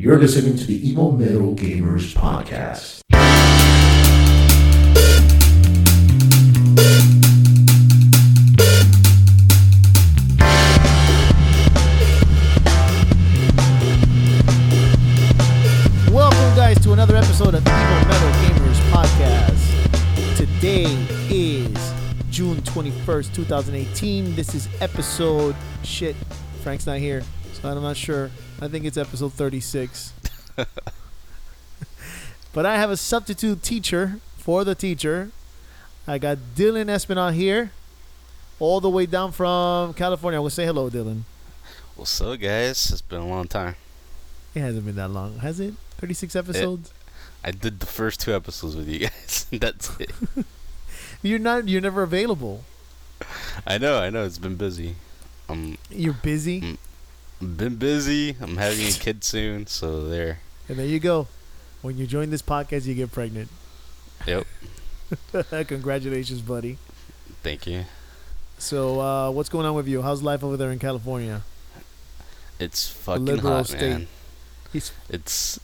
You're listening to the Emo Metal Gamers Podcast. Welcome, guys, to another episode of Emo Metal Gamers Podcast. Today is June 21st, 2018. This is episode... Shit, Frank's not here, so I'm not sure. I think it's episode 36. But I have a substitute teacher for the teacher. I got Dylan Espinal here, all the way down from California. I will say hello, Dylan. What's up, guys? It's been a long time. It hasn't been that long, has it? 36 episodes? I did the first 2 episodes with you guys. That's it. You're never available. I know. It's been busy. You're busy? Been busy. I'm having a kid soon, so there. And there you go. When you join this podcast, you get pregnant. Yep. Congratulations, buddy. Thank you. So, what's going on with you? How's life over there in California? It's fucking hot, man. It's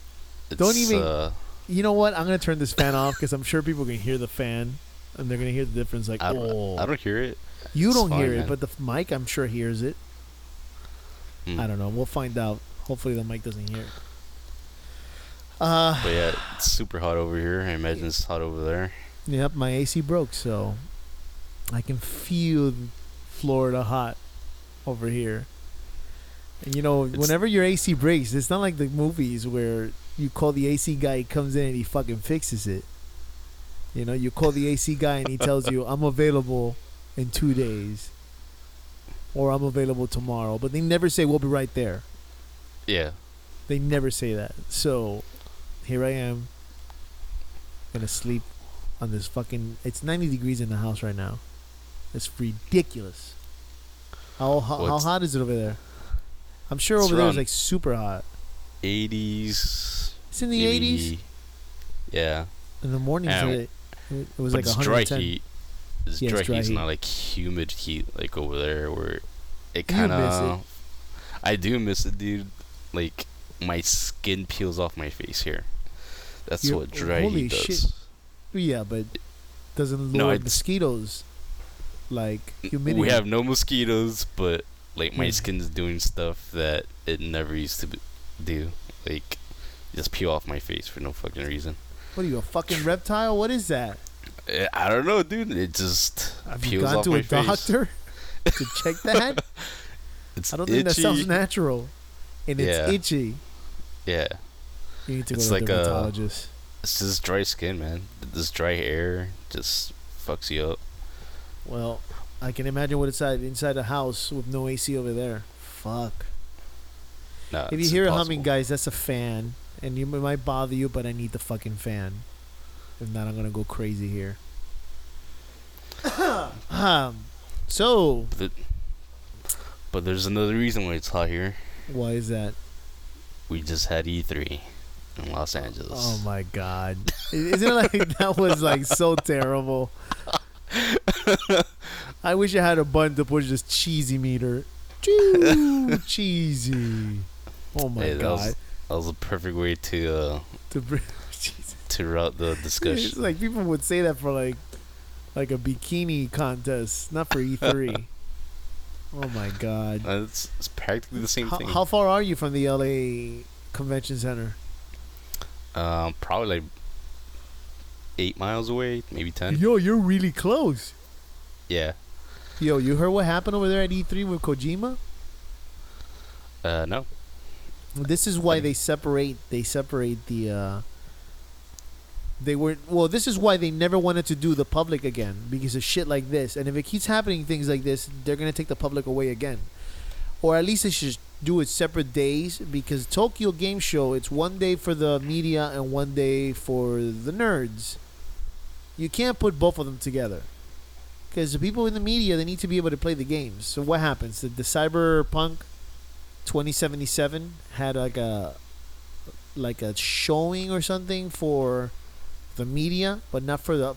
don't even. You know what? I'm gonna turn this fan off because I'm sure people can hear the fan, and they're gonna hear the difference. Like, I don't hear it. You don't hear man. it, but the mic, I'm sure, hears it. I don't know. We'll find out. Hopefully, the mic doesn't hear it. But yeah, it's super hot over here. I imagine it's hot over there. Yep, my AC broke, so I can feel Florida hot over here. And you know, whenever your AC breaks, it's not like the movies where you call the AC guy, he comes in and he fucking fixes it. You know, you call the AC guy and he tells you, I'm available in 2 days. Or I'm available tomorrow. But they never say, we'll be right there. Yeah. They never say that. So, here I am. Gonna sleep on this fucking... It's 90 degrees in the house right now. It's ridiculous. How hot is it over there? I'm sure over there it's like super hot. 80s. It's in the 80s? Yeah. In the mornings it was like 110. It's dry heat. It's dry heat. It's heat. not like humid heat like over there where it kind of... I do miss it, dude. Like, my skin peels off my face here. That's what dry heat does. Shit. Yeah, but doesn't lure mosquitoes like humidity. We have no mosquitoes, but like my skin's doing stuff that it never used to do. Like, just peel off my face for no fucking reason. What are you, a fucking reptile? What is that? I don't know, dude. It just peels off my face. Have you gone to a doctor to check that? It's I don't itchy. think that sounds natural. And it's itchy. Yeah. You need to go to a dermatologist. It's just dry skin, man. This dry air just fucks you up. Well, I can imagine what it's inside a house with no AC over there. Fuck. Nah, if you hear a humming, guys, that's a fan. And it might bother you, but I need the fucking fan. If not, I'm going to go crazy here. So. But there's another reason why it's hot here. Why is that? We just had E3 in Los Angeles. Oh, my God. Isn't it like that was like so terrible? I wish I had a button to push this cheesy meter. Cheesy. Oh, my God. That was a perfect way to route the discussion. It's like people would say that for like a bikini contest, not for E3. Oh my God! It's practically the same thing. How far are you from the LA Convention Center? Probably like 8 miles away, maybe 10. Yo, you're really close. Yeah. Yo, you heard what happened over there at E3 with Kojima? No. This is why they separate the this is why they never wanted to do the public again, because of shit like this. And if it keeps happening things like this, they're going to take the public away again. Or at least they should do it separate days, because Tokyo Game Show, it's one day for the media and one day for the nerds. You can't put both of them together, because the people in the media, they need to be able to play the games. So what happens? The Cyberpunk 2077 had like a showing or something for the media, but not for the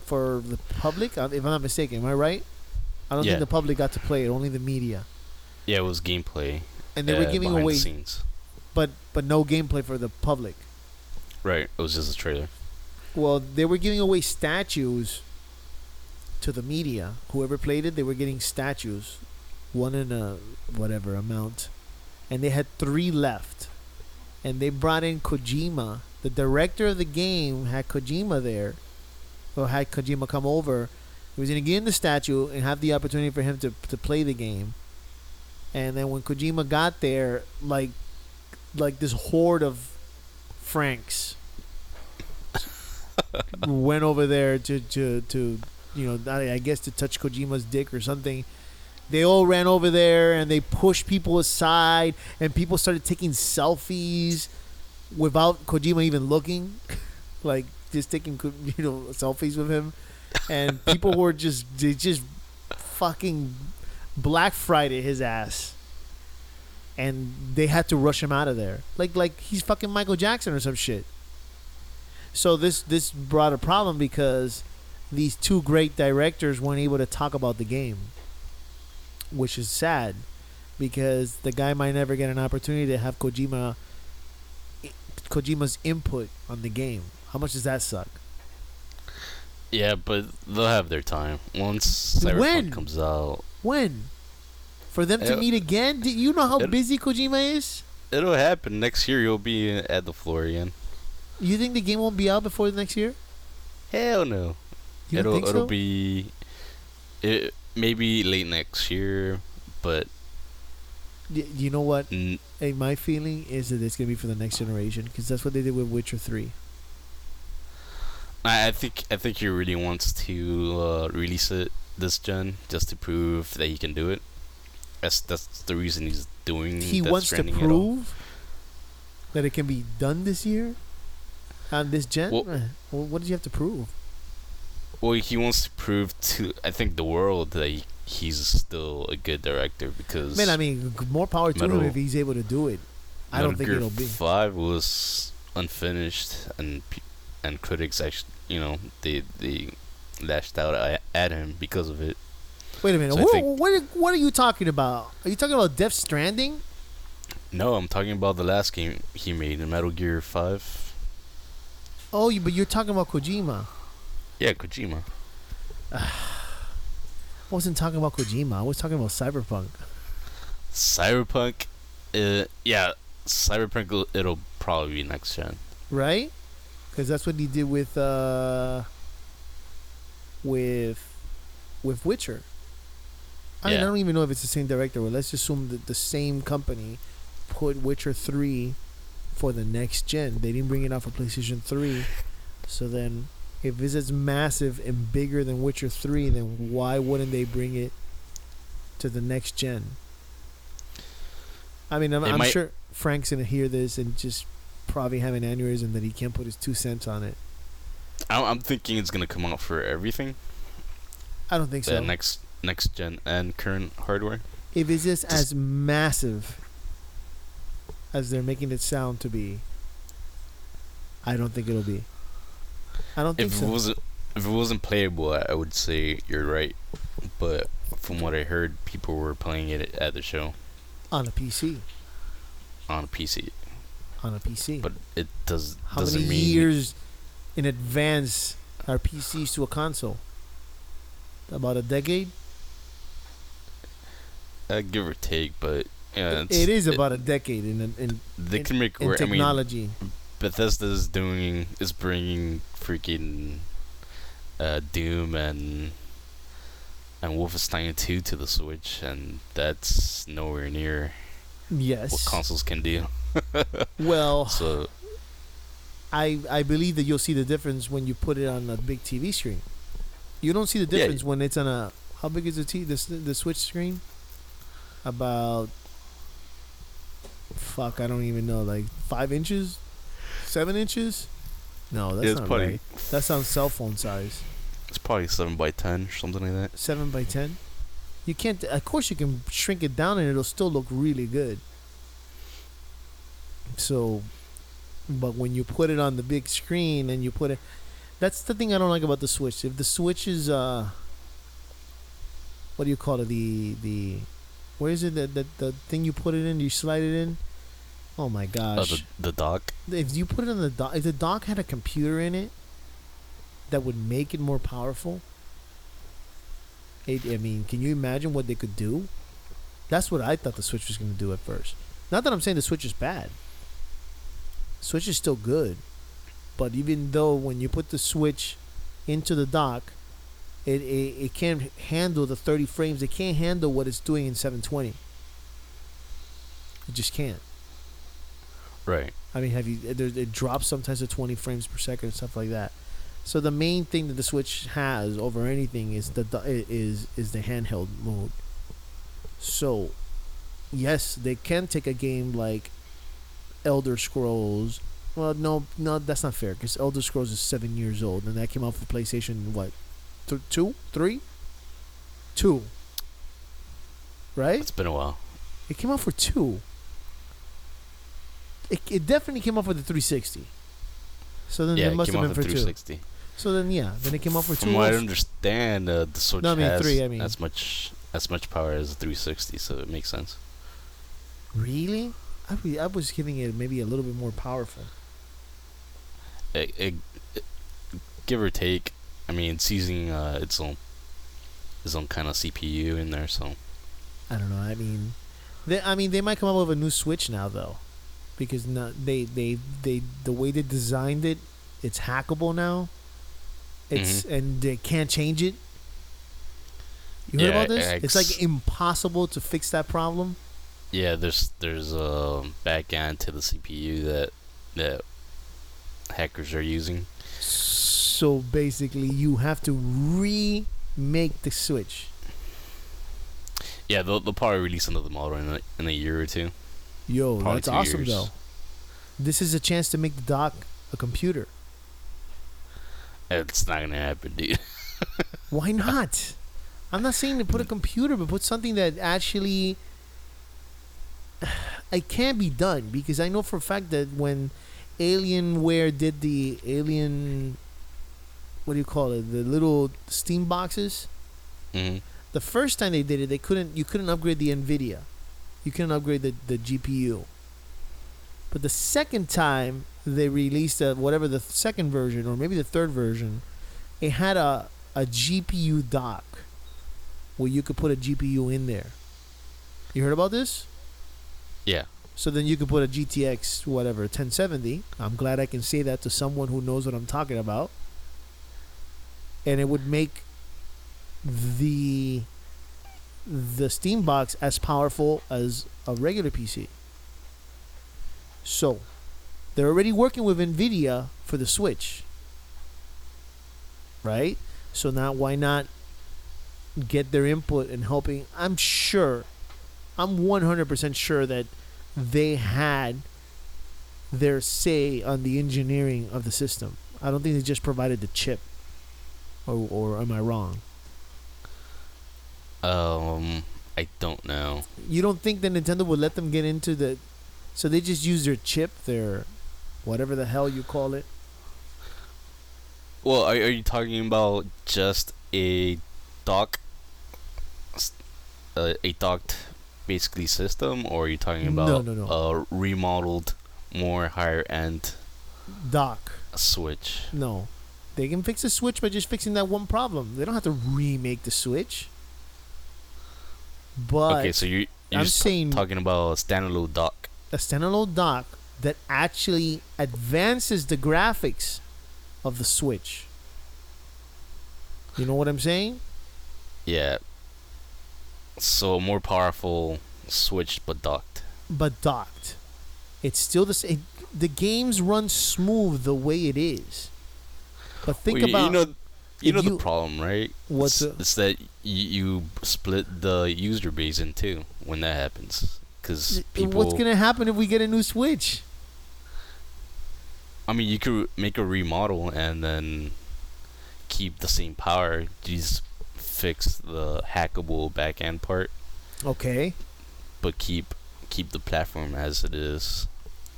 public. If I'm not mistaken, am I right? I don't think the public got to play it, only the media. Yeah, it was gameplay. And they were giving away scenes. but no gameplay for the public. Right. It was just a trailer. Well, they were giving away statues to the media. Whoever played it, they were getting statues, one in a whatever amount, and they had 3 left. And they brought in Kojima. The director of the game had Kojima there, or had Kojima come over. He was going to get in the statue and have the opportunity for him to play the game. And then when Kojima got there, like this horde of Franks went over there to I guess to touch Kojima's dick or something. They all ran over there and they pushed people aside, and people started taking selfies without Kojima even looking, like just taking selfies with him, and people were just fucking Black Friday his ass, and they had to rush him out of there, like he's fucking Michael Jackson or some shit. So this brought a problem because these 2 great directors weren't able to talk about the game, which is sad because the guy might never get an opportunity to have Kojima's input on the game. How much does that suck? Yeah, but they'll have their time once Cyberpunk comes out. When? For them to meet again? Do you know how busy Kojima is? It'll happen next year. You'll be at the floor again. You think the game won't be out before the next year? Hell no. You don't think so? It'll be maybe late next year, but you know what? Hey, my feeling is that it's gonna be for the next generation because that's what they did with Witcher 3. I think he really wants to release it this gen just to prove that he can do it. That's the reason he's doing. He wants to prove that it can be done this year on this gen. Well, what does he have to prove? Well, he wants to prove to I think the world that he's still a good director because. Man, I mean, more power to him if he's able to do it. I don't think it'll be. 5 was unfinished and critics actually, they lashed out at him because of it. Wait a minute. So what are you talking about? Are you talking about Death Stranding? No, I'm talking about the last game he made in Metal Gear 5. Oh, but you're talking about Kojima. Yeah, Kojima. I wasn't talking about Kojima. I was talking about Cyberpunk. Cyberpunk? Yeah, Cyberpunk, it'll probably be next gen. Right? Because that's what he did with Witcher. I don't even know if it's the same director, but let's assume that the same company put Witcher 3 for the next gen. They didn't bring it out for PlayStation 3. So then, if it's as massive and bigger than Witcher 3, then why wouldn't they bring it to the next gen? I mean, I'm sure Frank's going to hear this and just probably have an aneurysm that he can't put his 2 cents on it. I'm thinking it's going to come out for everything. I don't think so. Next gen and current hardware. If it's just as massive as they're making it sound to be, I don't think it'll be. I don't think so. If it wasn't playable, I would say you're right. But from what I heard, people were playing it at the show. On a PC. On a PC. But it doesn't mean... How many years in advance are PCs to a console? About a decade? Give or take, but yeah, it is about a decade in technology. Bethesda is bringing freaking Doom and Wolfenstein 2 to the Switch, and that's nowhere near what consoles can do. Well, so I believe that you'll see the difference when you put it on a big TV screen. You don't see the difference when it's on a... How big is the Switch screen? About... Fuck, I don't even know. Like 5 inches? 7 inches? No, that's not right. That sounds cell phone size. It's probably 7x10 or something like that. 7x10? You can't... Of course you can shrink it down and it'll still look really good. So... But when you put it on the big screen and you put it... That's the thing I don't like about the Switch. If the Switch is... what do you call it? The where is it? The thing you put it in? You slide it in? Oh my gosh. The dock. If you put it on the dock, if the dock had a computer in it that would make it more powerful, I mean, can you imagine what they could do? That's what I thought the Switch was going to do at first. Not that I'm saying the Switch is bad. Switch is still good. But even though when you put the Switch into the dock, it can't handle the 30 frames. It can't handle what it's doing in 720. It just can't. Right. I mean, it drops sometimes to 20 frames per second and stuff like that. So the main thing that the Switch has over anything is the handheld mode. So, yes, they can take a game like Elder Scrolls. Well, no, that's not fair because Elder Scrolls is 7 years old and that came out for PlayStation. What, 2, 3, 2? Right? It's been a while. It came out for 2. It definitely came out for the 360. So then it must have been for 360. 2. So then then it came out for 2. From what I understand, the Switch has 3, as much power as the 360, so it makes sense. Really? I was giving it maybe a little bit more powerful. Give or take. I mean, it's using its own kind of CPU in there, so I don't know. I mean, they might come up with a new Switch now though, because they the way they designed it, it's hackable now. And they can't change it. You heard about this? It's like impossible to fix that problem. Yeah, there's a back end to the CPU that hackers are using. So basically, you have to remake the Switch. Yeah, they'll probably release another model in a year or two. Yo, probably that's awesome years. though. This is a chance to make the dock a computer. It's not gonna happen, dude. Why not? I'm not saying to put a computer, but put something that actually it can be done, because I know for a fact that when Alienware did the Alien, what do you call it, the little Steam boxes, the first time they did it, you couldn't upgrade the NVIDIA, you couldn't upgrade the GPU. But the second time they released whatever the second version or maybe the third version, it had a GPU dock where you could put a GPU in there. You heard about this? Yeah. So then you could put a GTX 1070. I'm glad I can say that to someone who knows what I'm talking about. And it would make the Steam box as powerful as a regular PC. So, they're already working with NVIDIA for the Switch. Right? So now why not get their input in helping? I'm 100% sure that they had their say on the engineering of the system. I don't think they just provided the chip. Or am I wrong? I don't know. You don't think that Nintendo would let them get into the... So they just use their chip, their whatever the hell you call it? Well, are you talking about just a docked basically system, or are you talking about no. a remodeled, more higher end dock Switch? No, they can fix the Switch by just fixing that one problem. They don't have to remake the Switch. But okay, so you're just talking about a standalone dock. A standalone dock that actually advances the graphics of the Switch. You know what I'm saying? Yeah. So a more powerful Switch, but docked. It's still the same. The games run smooth the way it is. But think about... You know the problem, right? It's that you split the user base in two when that happens. Because people... What's going to happen if we get a new Switch? I mean, you could make a remodel and then keep the same power. Just fix the hackable back end part. Okay. But keep the platform as it is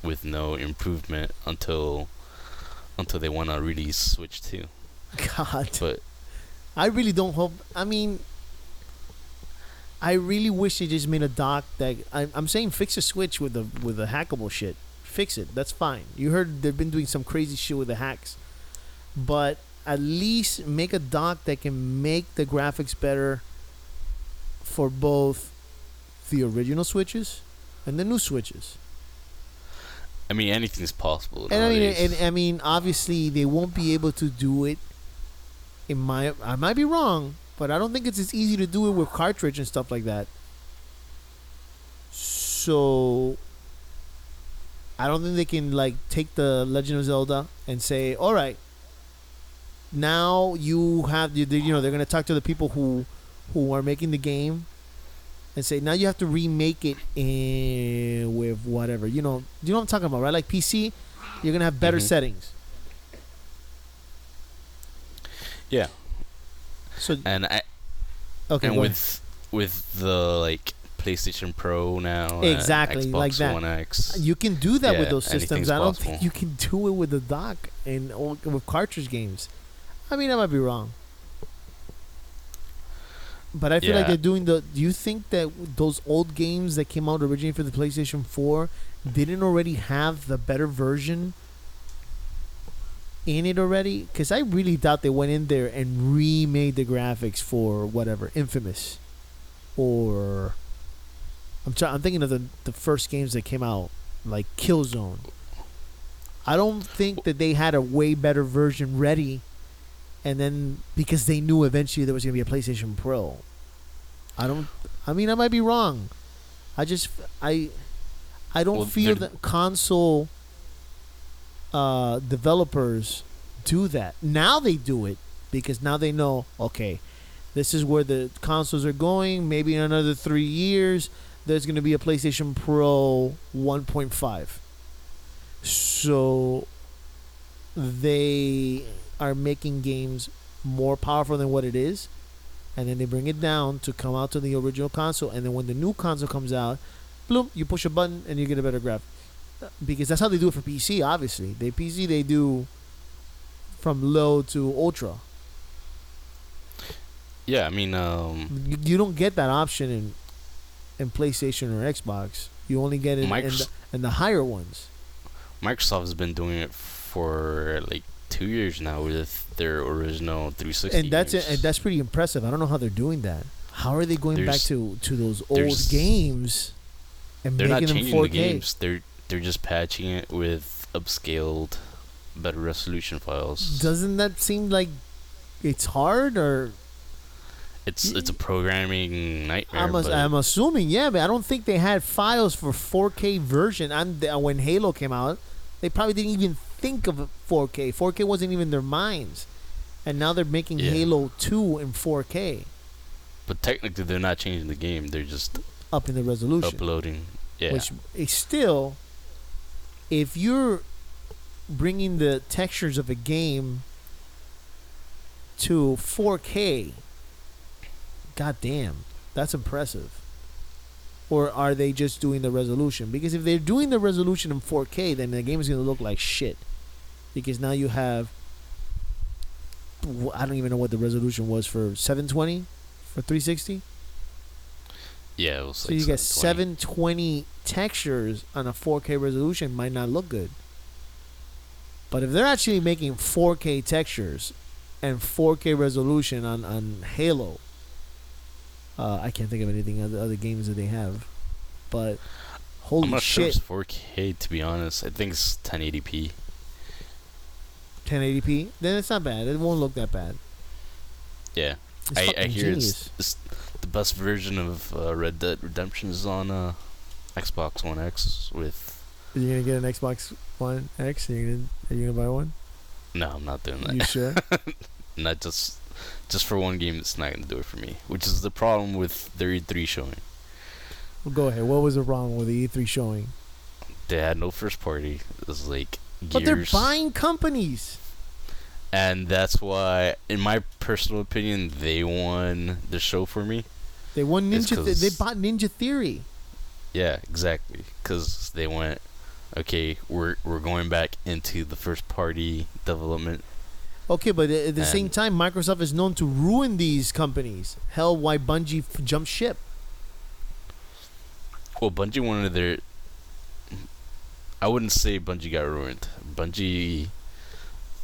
with no improvement until they want to release Switch 2. God. But I really don't hope... I mean... I really wish they just made a dock that I'm saying fix a Switch with the hackable shit. Fix it. That's fine. You heard they've been doing some crazy shit with the hacks, but at least make a dock that can make the graphics better for both the original Switches and the new Switches. I mean, anything's possible. And I mean, obviously they won't be able to do it. I might be wrong, but I don't think it's as easy to do it with cartridge and stuff like that. So I don't think they can like take the Legend of Zelda and say, "All right, now you have they're gonna talk to the people who are making the game and say now you have to remake it with whatever you know what I'm talking about, right? Like PC, you're gonna have better settings." Yeah. So and with the like PlayStation Pro now, exactly Xbox like that. One X, you can do that with those systems. I don't possible. think you can do it with the dock and with cartridge games. I mean, I might be wrong, but I feel like they're doing the. Do you think that those old games that came out originally for the PlayStation 4 didn't already have the better version in it already? Because I really doubt they went in there and remade the graphics for whatever Infamous, or I'm thinking of the first games that came out like Killzone. I don't think that they had a way better version ready, and then because they knew eventually there was going to be a PlayStation Pro. I mean, I might be wrong. I don't feel that console developers do that. Now they do it because now they know, okay, this is where the consoles are going. Maybe in another 3 years, there's going to be a PlayStation Pro 1.5. So they are making games more powerful than what it is, and then they bring it down to come out to the original console, and then when the new console comes out, bloom, you push a button and you get a better graphic. Because that's how they do it for PC, obviously. They do from low to ultra. Yeah, I mean, you don't get that option in PlayStation or Xbox. You only get it in the higher ones. Microsoft has been doing it for like 2 years now with their original 360 and that's games. And that's pretty impressive. I don't know how they're doing that. How are they going back to those old games and making them 4K? They're not changing the games. They're just patching it with upscaled, better resolution files. Doesn't that seem like it's hard, or it's a programming nightmare? I'm assuming, yeah, but I don't think they had files for 4K version. When Halo came out, they probably didn't even think of 4K. 4K wasn't even in their minds, and now they're making Halo 2 in 4K. But technically, they're not changing the game. They're just upping the resolution, uploading. Yeah, which is still, if you're bringing the textures of a game to 4K, goddamn, that's impressive. Or are they just doing the resolution? Because if they're doing the resolution in 4K, then the game is going to look like shit. Because now you have, I don't even know what the resolution was for 720 for 360. Yeah, it was so you get 720 textures on a 4K resolution, might not look good. But if they're actually making 4K textures and 4K resolution on Halo, I can't think of anything other games that they have. But holy I'm not shit. sure it's 4K, to be honest. I think it's 1080p. 1080p? Then it's not bad. It won't look that bad. Yeah. I hear it's the best version of Red Dead Redemption is on Xbox One X with... Are you going to get an Xbox One X? Are you gonna buy one? No, I'm not doing that. You sure? Not just for one game, it's not going to do it for me. Which is the problem with their E3 showing. Well, go ahead. What was wrong with the E3 showing? They had no first party. It was like Gears. But they're buying companies. And that's why, in my personal opinion, they won the show for me. They won Ninja. They bought Ninja Theory. Yeah, exactly. Because they went, okay, we're going back into the first party development. Okay, but at the same time, Microsoft is known to ruin these companies. Hell, why Bungie jumped ship? Well, Bungie wanted their. I wouldn't say Bungie got ruined. Bungie,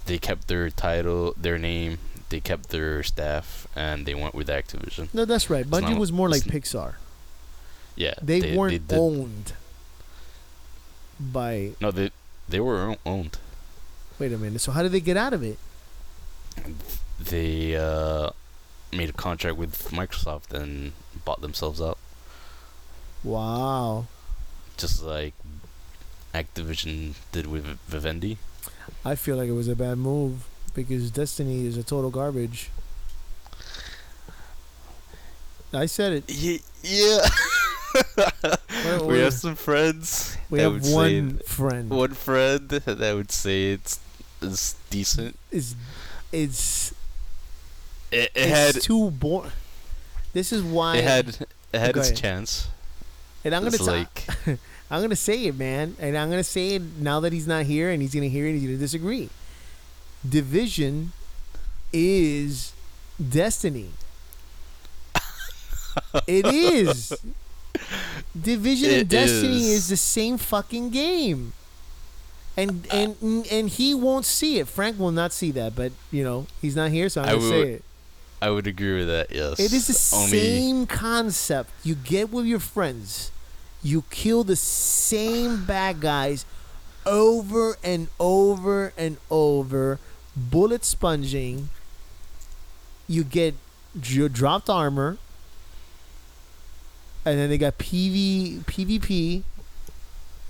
they kept their title, their name, they kept their staff, and they went with Activision. No, that's right. Bungie was more like Pixar. Yeah, they weren't owned by. No, they were owned. Wait a minute. So how did they get out of it? They made a contract with Microsoft and bought themselves out. Wow. Just like Activision did with Vivendi. I feel like it was a bad move because Destiny is a total garbage. I said it. Yeah. We have some friends. We have one friend. One friend that would say it's decent. It's had too boring. This is why it had its chance. And I'm gonna say it, man. And I'm gonna say it now that he's not here, and he's gonna hear it. He's gonna disagree. Division is Destiny. It is. Division and Destiny is the same fucking game. And he won't see it. Frank will not see that, but he's not here, so I'm gonna say it. I would agree with that. Yes. It is the same concept. You get with your friends. You kill the same bad guys over and over and over, bullet sponging. You get your dropped armor, and then they got PvP.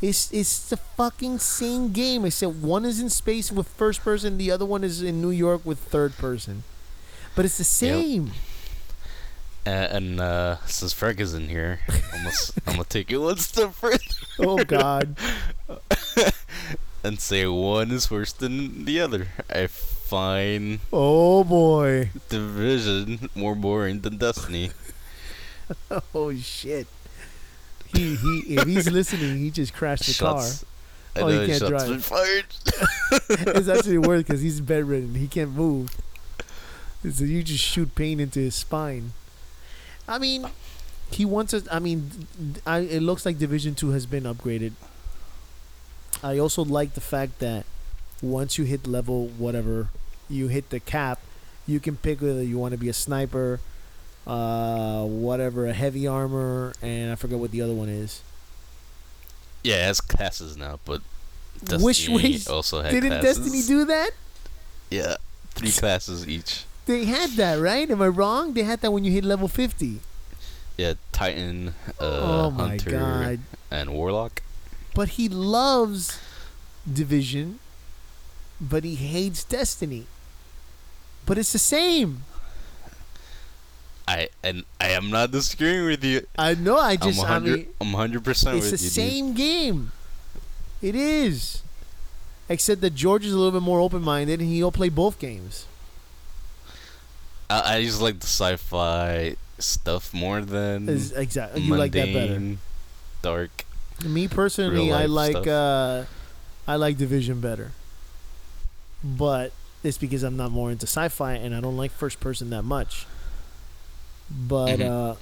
It's the fucking same game, except one is in space with first person, the other one is in New York with third person. But it's the same. Yep. And since Frank is in here, I'm gonna take it one step further. Oh God. And say one is worse than the other. I find. Oh boy. Division more boring than Destiny. Oh shit. He if he's listening, he just crashed the car. He can't drive. Been fired. It's actually worse because he's bedridden. He can't move. So you just shoot pain into his spine. I mean, he wants us. I mean, it looks like Division 2 has been upgraded. I also like the fact that once you hit level whatever, you hit the cap, you can pick whether you want to be a sniper, whatever, a heavy armor, and I forget what the other one is. Yeah, it has classes now, but Destiny also had didn't classes. Destiny do that? Yeah, 3 classes each. They had that, right? Am I wrong? They had that when you hit level 50. Yeah, Titan, oh my Hunter, God. and Warlock. But he loves Division, but he hates Destiny. But it's the same. I am not disagreeing with you. I know. I'm 100% with you. It's the same game. It is. Except that George is a little bit more open-minded, and he'll play both games. I just like the sci-fi stuff more than exactly. You mundane, like that better. Dark. Me personally, I like Division better. But it's because I'm not more into sci-fi, and I don't like first person that much. But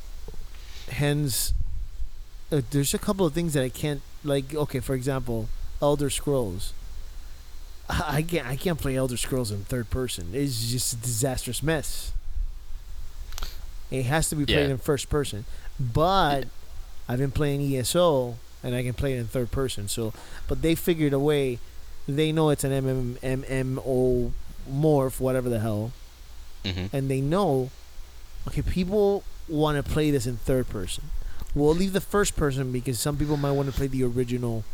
hence, there's a couple of things that I can't like. Okay, for example, Elder Scrolls. I can't play Elder Scrolls in third person. It's just a disastrous mess. It has to be played in first person. But I've been playing ESO, and I can play it in third person. So, but they figured a way. They know it's an MMO morph, whatever the hell, and they know. Okay, people want to play this in third person. We'll leave the first person because some people might want to play the original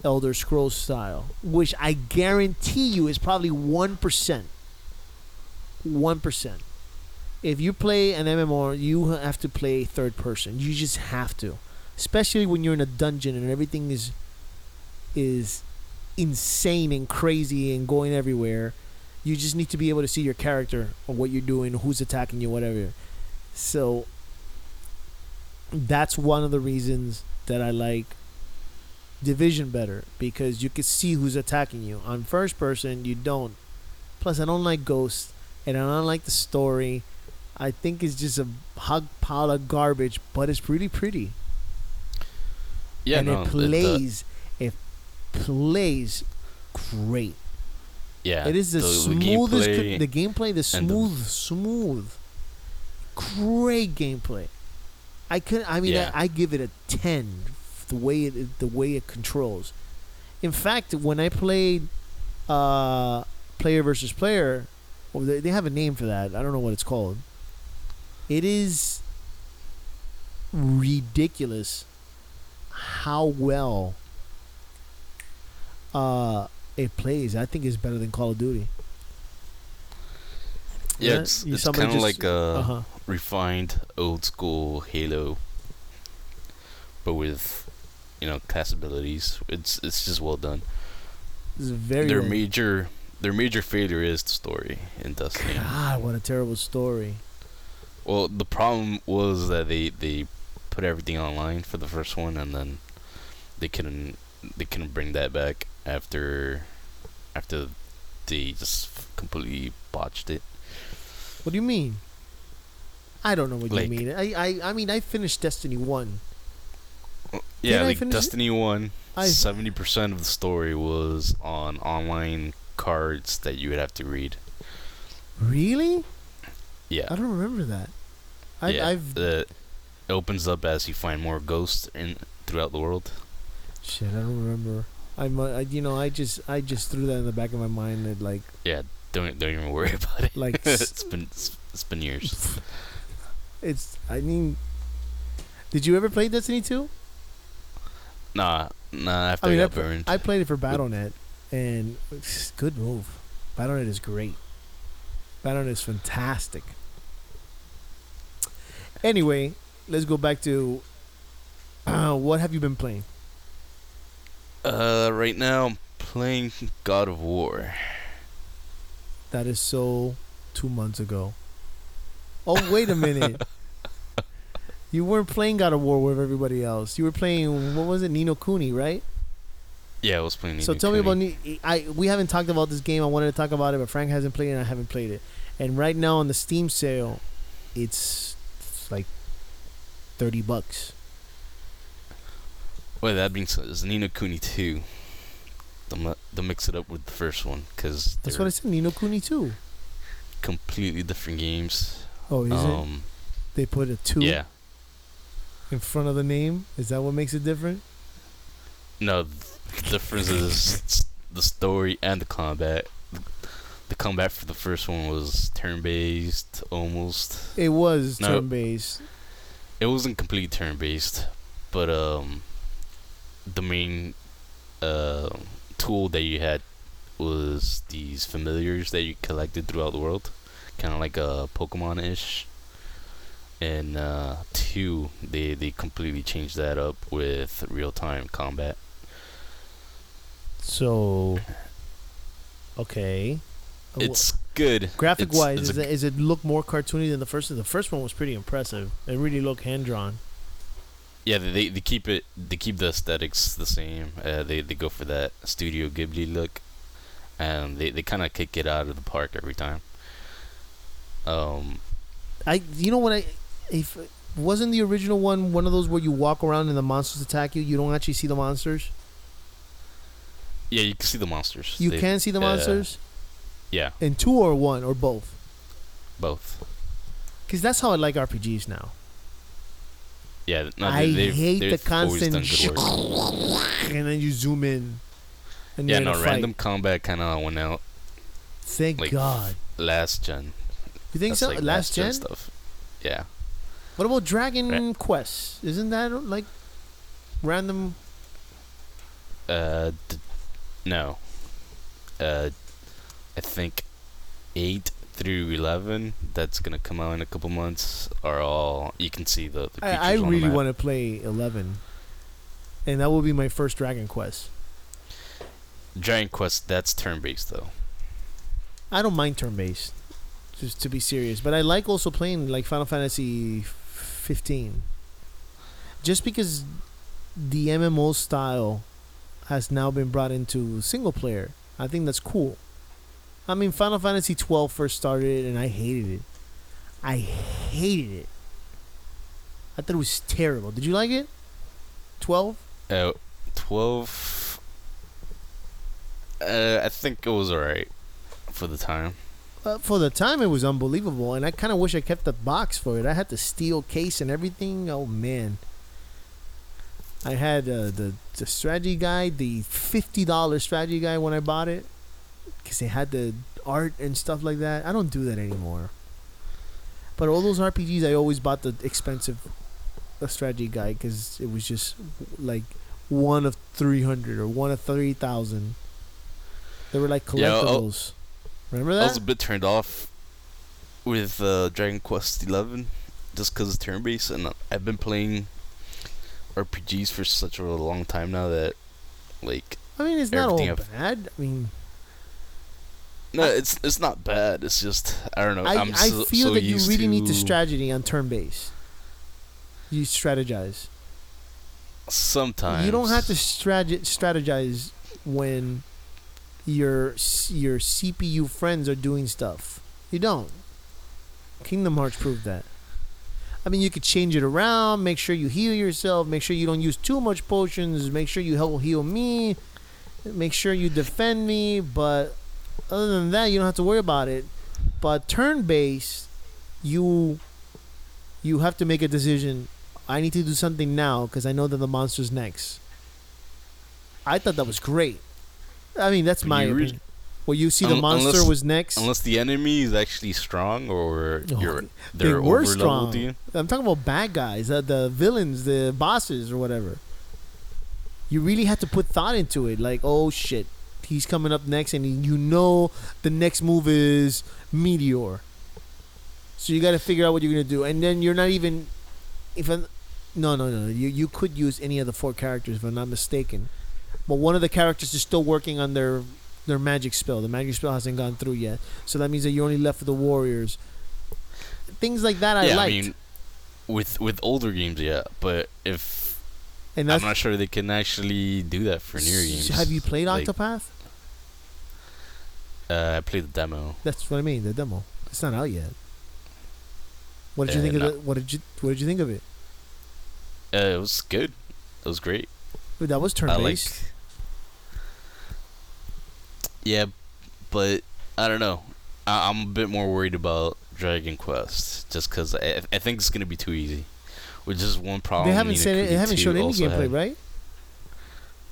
Elder Scrolls style, which I guarantee you is probably 1%. 1%. If you play an MMO, you have to play third person. You just have to, especially when you're in a dungeon and everything is insane and crazy and going everywhere. You just need to be able to see your character or what you're doing, who's attacking you, whatever. So that's one of the reasons that I like Division better, because you can see who's attacking you. On first person, you don't. Plus, I don't like Ghost, and I don't like the story. I think it's just a hog pile of garbage, but it's really pretty. Yeah, and no, it plays great. Yeah, it is the smoothest. The gameplay, the smooth, great gameplay. I give it a 10. The way it controls. In fact, when I played player versus player, they have a name for that. I don't know what it's called. It is ridiculous how well it plays. I think it's better than Call of Duty. Yeah, it's kind of like a refined old school Halo, but with class abilities. It's just well done. It's very their major failure is the story in Destiny. God, what a terrible story. Well, the problem was that they put everything online for the first one, and then they couldn't bring that back after they just completely botched it. What do you mean? I don't know what you mean. I mean, I finished Destiny 1. Yeah, like Destiny 1, 70% of the story was on online cards that you would have to read. Really? Yeah. I don't remember that. It opens up as you find more ghosts throughout the world. Shit, I don't remember. I just threw that in the back of my mind that like. Yeah, don't even worry about it. Like it's been years. Did you ever play Destiny 2? Nah. After I got burned. I played it for Battle.net, and it's a good move. Battle.net is great. Battle.net is fantastic. Anyway, let's go back to what have you been playing? Right now I'm playing God of War. That is so 2 months ago. Oh, wait a minute. You weren't playing God of War with everybody else. You were playing, what was it, Ni no Kuni, right? Yeah, I was playing Ni no Kuni. So tell me about we haven't talked about this game. I wanted to talk about it, but Frank hasn't played it and I haven't played it. And right now on the Steam sale, it's like $30. Well, that being said, it's Ni no Kuni 2. They'll mix it up with the first one, because that's what I said, Ni no Kuni 2. Completely different games. Oh, is it? They put a 2 in front of the name? Is that what makes it different? No, the difference is the story and the combat. The combat for the first one was turn-based, almost. It was turn-based. It wasn't completely turn-based, but the main tool that you had was these familiars that you collected throughout the world, kind of like a Pokemon-ish. And 2, they completely changed that up with real-time combat. So, okay. It's good. Graphic-wise, does it look more cartoony than the first one? The first one was pretty impressive. It really looked hand-drawn. Yeah, they keep the aesthetics the same. They go for that Studio Ghibli look, and they kind of kick it out of the park every time. If wasn't the original one of those where you walk around and the monsters attack you? You don't actually see the monsters. Yeah, you can see the monsters. You can see the monsters. Yeah. In 2 or 1 or both. Both. Because that's how I like RPGs now. Yeah, no, I hate the constant and then you zoom in. And yeah, no, random combat kind of went out. Thank God. Last gen. You think so? Like last gen stuff. Yeah. What about Dragon Quest? Isn't that like random? No. I think 8 through 11 that's gonna come out in a couple months are all you can see the creatures I really want to play 11, and that will be my first Dragon Quest. Dragon Quest, that's turn-based though. I don't mind turn-based, just to be serious, but I like also playing like Final Fantasy 15, just because the MMO style has now been brought into single player. I think that's cool. I mean, Final Fantasy 12 first started and I hated it. I thought it was terrible. Did you like it? 12? Uh, 12. I think it was alright for the time. For the time, it was unbelievable, and I kind of wish I kept the box for it. I had the steel case and everything. Oh man, I had the strategy guide, the $50 strategy guide when I bought it, because they had the art and stuff like that. I don't do that anymore. But all those RPGs, I always bought the expensive strategy guide because it was just like one of 300 or one of 3,000. They were like collectibles. Remember that? I was a bit turned off with Dragon Quest 11 just because it's turn-based, and I've been playing RPGs for such a long time now that, like, I mean, it's not all bad. I mean, no, it's not bad. It's just I don't know. I feel that you really need to strategy on turn-based. You strategize. Sometimes you don't have to strategize when your CPU friends are doing stuff. You don't. Kingdom Hearts proved that. I mean, you could change it around, make sure you heal yourself, make sure you don't use too much potions, make sure you help heal me, make sure you defend me, but other than that, you don't have to worry about it. But turn-based, you have to make a decision. I need to do something now because I know that the monster's next. I thought that was great. I mean, that's my opinion. Well, you see the monster was next. Unless the enemy is actually strong or they were strong. You. I'm talking about bad guys, the villains, the bosses or whatever. You really had to put thought into it. Like, oh shit, he's coming up next, and you know the next move is Meteor. So you got to figure out what you're gonna do, and then you're not even. No. You could use any of the 4 characters if I'm not mistaken. But one of the characters is still working on their magic spell. The magic spell hasn't gone through yet. So that means that you're only left with the warriors. Things like that I liked. I mean, with older games, yeah. But I'm not sure they can actually do that for newer games. Have you played Octopath? I played the demo. That's what I mean, the demo. It's not out yet. What did you think of it? What did you think of it? It was good. It was great. That was turn-based. Yeah, but I don't know. I'm a bit more worried about Dragon Quest just because I think it's gonna be too easy, which is one problem. They haven't shown any gameplay, right?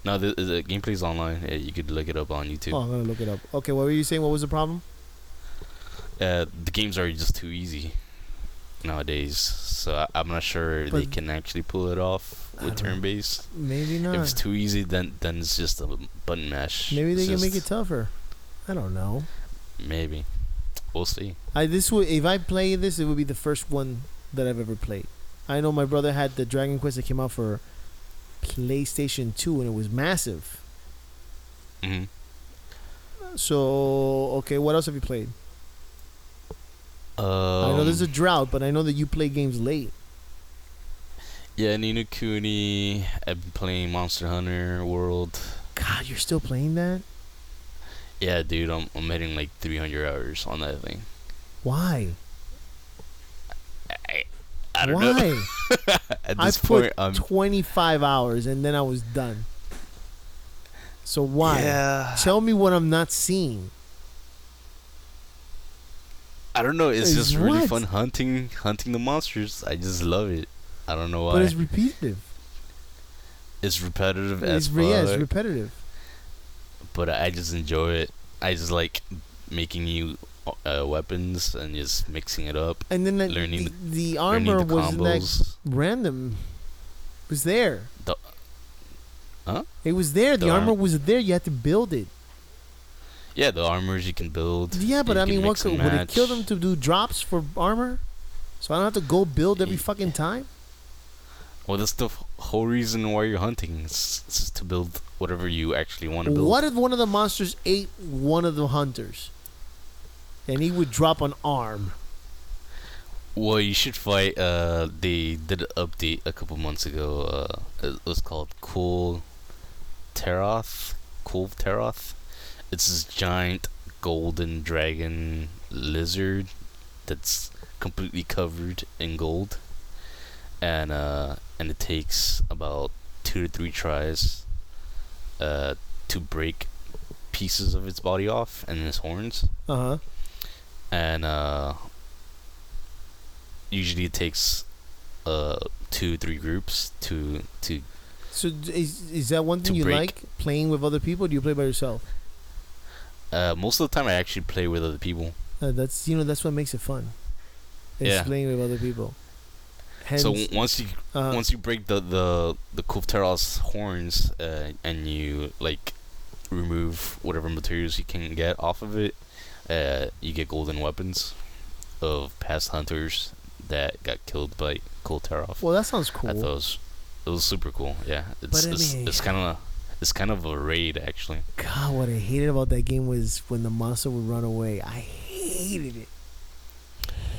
No, the gameplay's online. Yeah, you could look it up on YouTube. Oh, I'm gonna look it up. Okay, what were you saying? What was the problem? The games are just too easy nowadays, so I'm not sure they can actually pull it off with turn-based. Maybe not. If it's too easy, then it's just a button mash. Maybe they can make it tougher. I don't know. Maybe. We'll see. If I play this, it would be the first one that I've ever played. I know my brother had the Dragon Quest that came out for PlayStation 2, and it was massive. Mm-hmm. So, okay, what else have you played? I know there's a drought, but I know that you play games late. Yeah, Ni no Kuni. I've been playing Monster Hunter World. God, you're still playing that? Yeah, dude, I'm hitting like 300 hours on that thing. Why? I don't know. At this point, I put 25 hours and then I was done. So why? Yeah. Tell me what I'm not seeing. I don't know. It's just really fun hunting the monsters. I just love it. I don't know why. But it's repetitive. It's repetitive as fuck. Yeah, it's repetitive. But I just enjoy it. I just like making new weapons and just mixing it up. And then the armor wasn't that random. It was there. Huh? It was there. The armor was there. You had to build it. Yeah, the armors you can build. Yeah, but I mean, would it kill them to do drops for armor? So I don't have to go build every fucking time? Well, that's the whole reason why you're hunting. It's just to build whatever you actually want to build. What if one of the monsters ate one of the hunters? And he would drop an arm. Well, you should fight. They did an update a couple months ago. It was called Cool Teroth. It's this giant golden dragon lizard that's completely covered in gold, and it takes about 2 to 3 tries to break pieces of its body off and its horns. And usually it takes 2-3 groups to. So is that one thing you like, playing with other people? Or do you play by yourself? Most of the time, I actually play with other people. That's what makes it fun. It's playing with other people. Hence, so once you break the Kulteros horns and you like remove whatever materials you can get off of it, you get golden weapons of past hunters that got killed by Kulteros. Well, that sounds cool. I thought it was super cool. Yeah, it's kind of a raid actually. God, what I hated about that game was when the monster would run away. I hated it.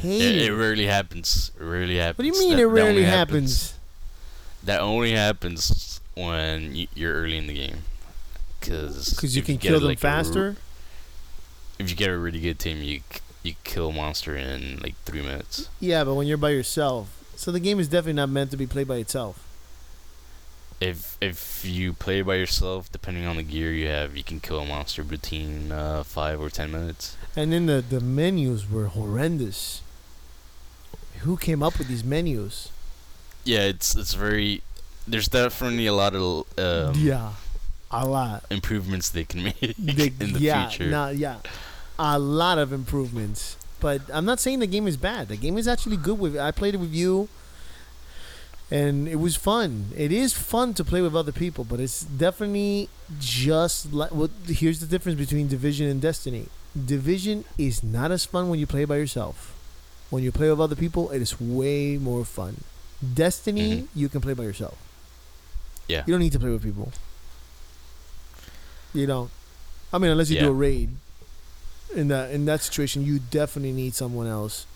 It rarely happens. It rarely happens. What do you mean it rarely happens? That only happens when you're early in the game. Because you can kill them faster? If you get a really good team, you kill a monster in like 3 minutes. Yeah, but when you're by yourself. So the game is definitely not meant to be played by itself. If you play by yourself, depending on the gear you have, you can kill a monster between 5 or 10 minutes. And then the menus were horrendous. Who came up with these menus? Yeah, it's very. There's definitely a lot of a lot improvements they can make in the future. A lot of improvements. But I'm not saying the game is bad. The game is actually good. I played it with you, and it was fun. It is fun to play with other people, but it's definitely just like. Well, here's the difference between Division and Destiny. Division is not as fun when you play by yourself. When you play with other people, it is way more fun. Destiny, you can play by yourself. Yeah. You don't need to play with people. You don't. I mean, unless you do a raid. In that situation, you definitely need someone else.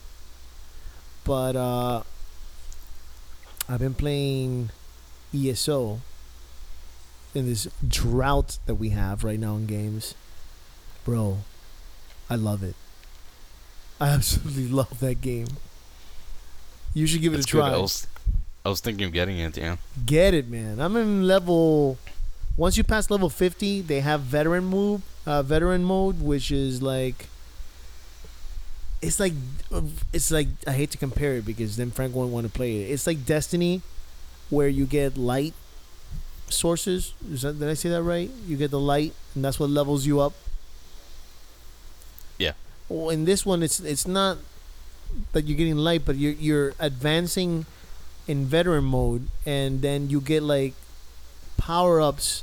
But I've been playing ESO in this drought that we have right now in games. Bro, I love it. I absolutely love that game. You should give it a try. I was thinking of getting it, yeah. Get it, man. I'm in level. Once you pass level 50, they have veteran mode, which is like. It's like I hate to compare it because then Frank won't want to play it. It's like Destiny, where you get light sources. Did I say that right? You get the light, and that's what levels you up. Yeah. Well, in this one, it's not that you're getting light, but you're advancing in veteran mode, and then you get like power ups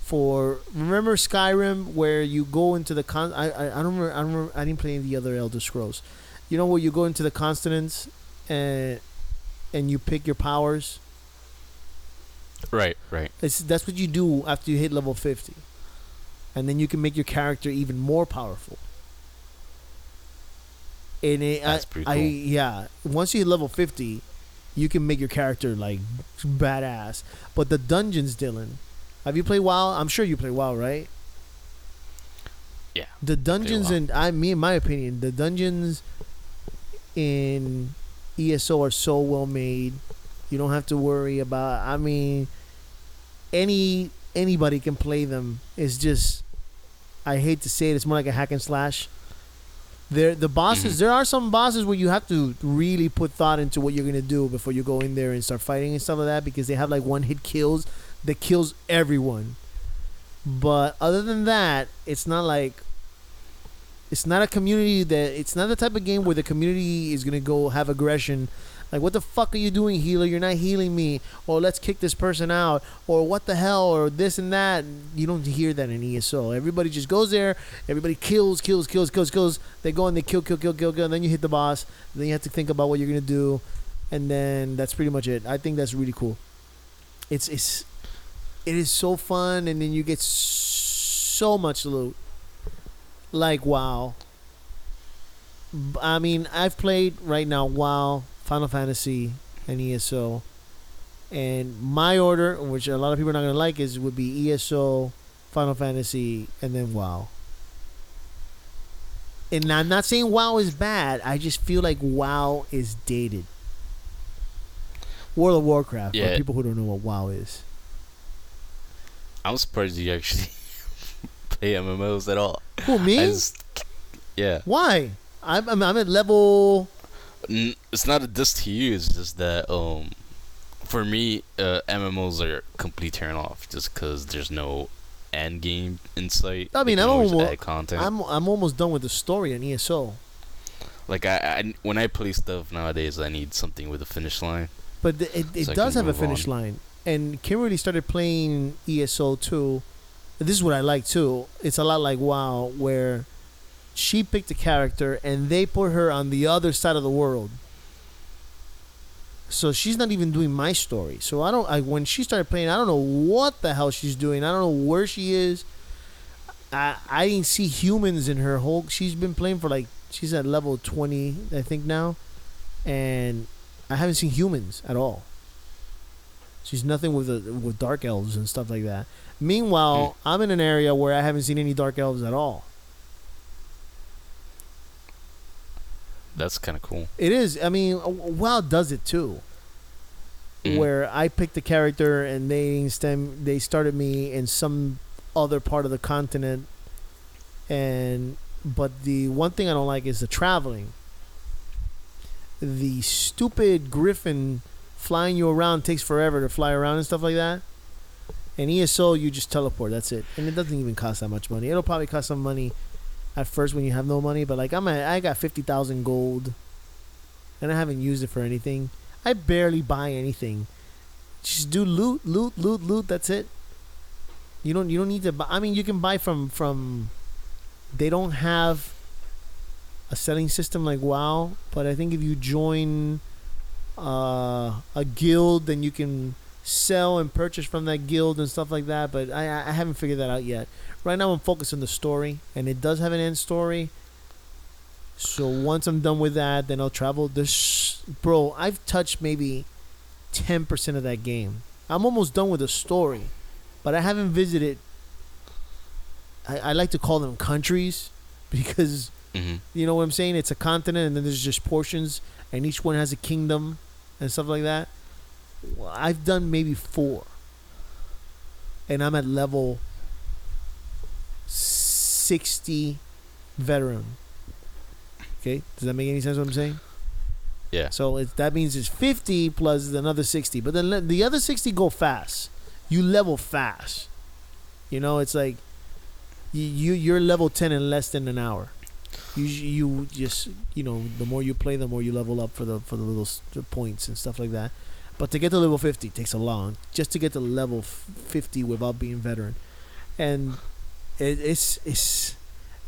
for. Remember Skyrim, where you go into the I don't remember. I didn't play the other Elder Scrolls. You know where you go into the continents and you pick your powers. Right. That's what you do after you hit level 50, and then you can make your character even more powerful. And that's pretty cool. Once you hit level 50, you can make your character like badass. But the dungeons, Dylan, have you played WoW? I'm sure you play WoW, right? Yeah. The dungeons, in my opinion, the dungeons in ESO are so well made. You don't have to worry about. I mean, anybody can play them. It's just, I hate to say it, it's more like a hack and slash. The bosses. There are some bosses where you have to really put thought into what you're gonna do before you go in there and start fighting and stuff like that, because they have like one hit kills that kills everyone. But other than that, it's not like. It's not a community that. It's not the type of game where the community is gonna go have aggression. Like, what the fuck are you doing, healer? You're not healing me. Or let's kick this person out. Or what the hell? Or this and that. You don't hear that in ESO. Everybody just goes there. Everybody kills. They go and they kill. And then you hit the boss. Then you have to think about what you're going to do. And then that's pretty much it. I think that's really cool. It is so fun. And then you get so much loot. Like WoW. I mean, I've played right now WoW, Final Fantasy, and ESO. And my order, which a lot of people are not going to like, would be ESO, Final Fantasy, and then WoW. And I'm not saying WoW is bad. I just feel like WoW is dated. World of Warcraft, for people who don't know what WoW is. I'm surprised you actually play MMOs at all. Who, me? Yeah. Why? I'm at level. It's not a diss to you. It's just that for me, MMOs are complete turn off just because there's no end game in sight. I mean, I'm almost add content. I'm almost done with the story in ESO. Like I when I play stuff nowadays, I need something with a finish line. But it So I does can have a move finish on. line. And Kimberly started playing ESO too. This is what I like too. It's a lot like WoW, where she picked a character and they put her on the other side of the world. So she's not even doing my story. So when she started playing, I don't know what the hell she's doing. I don't know where she is. I didn't see humans in her whole. She's been playing for she's at level 20, I think now, and I haven't seen humans at all. She's nothing with dark elves and stuff like that. Meanwhile, I'm in an area where I haven't seen any dark elves at all. That's kind of cool. It is. I mean, WoW does it too. Where I picked a character and they started me in some other part of the continent, but the one thing I don't like is the traveling. The stupid griffin flying you around takes forever to fly around and stuff like that. In ESO, you just teleport. That's it, and it doesn't even cost that much money. It'll probably cost some money at first when you have no money, but I got 50,000 gold, and I haven't used it for anything. I barely buy anything. Just do loot. That's it. You don't need to buy. I mean, you can buy from. They don't have a selling system like WoW, but I think if you join a guild, then you can sell and purchase from that guild and stuff like that. But I haven't figured that out yet. Right now, I'm focused on the story, and it does have an end story. So once I'm done with that, then I'll travel. Bro, I've touched maybe 10% of that game. I'm almost done with the story, but I haven't visited. I like to call them countries because you know what I'm saying? It's a continent, and then there's just portions, and each one has a kingdom and stuff like that. Well, I've done maybe 4, and I'm at level 60 veteran. Okay, does that make any sense what I'm saying? Yeah. So that means it's 50 plus another 60. But then the other 60 go fast. You level fast. You know, it's like you're level 10 in less than an hour. You just, the more you play, the more you level up for the little points and stuff like that. But to get to level 50 takes a long. Just to get to level 50 without being veteran. And it's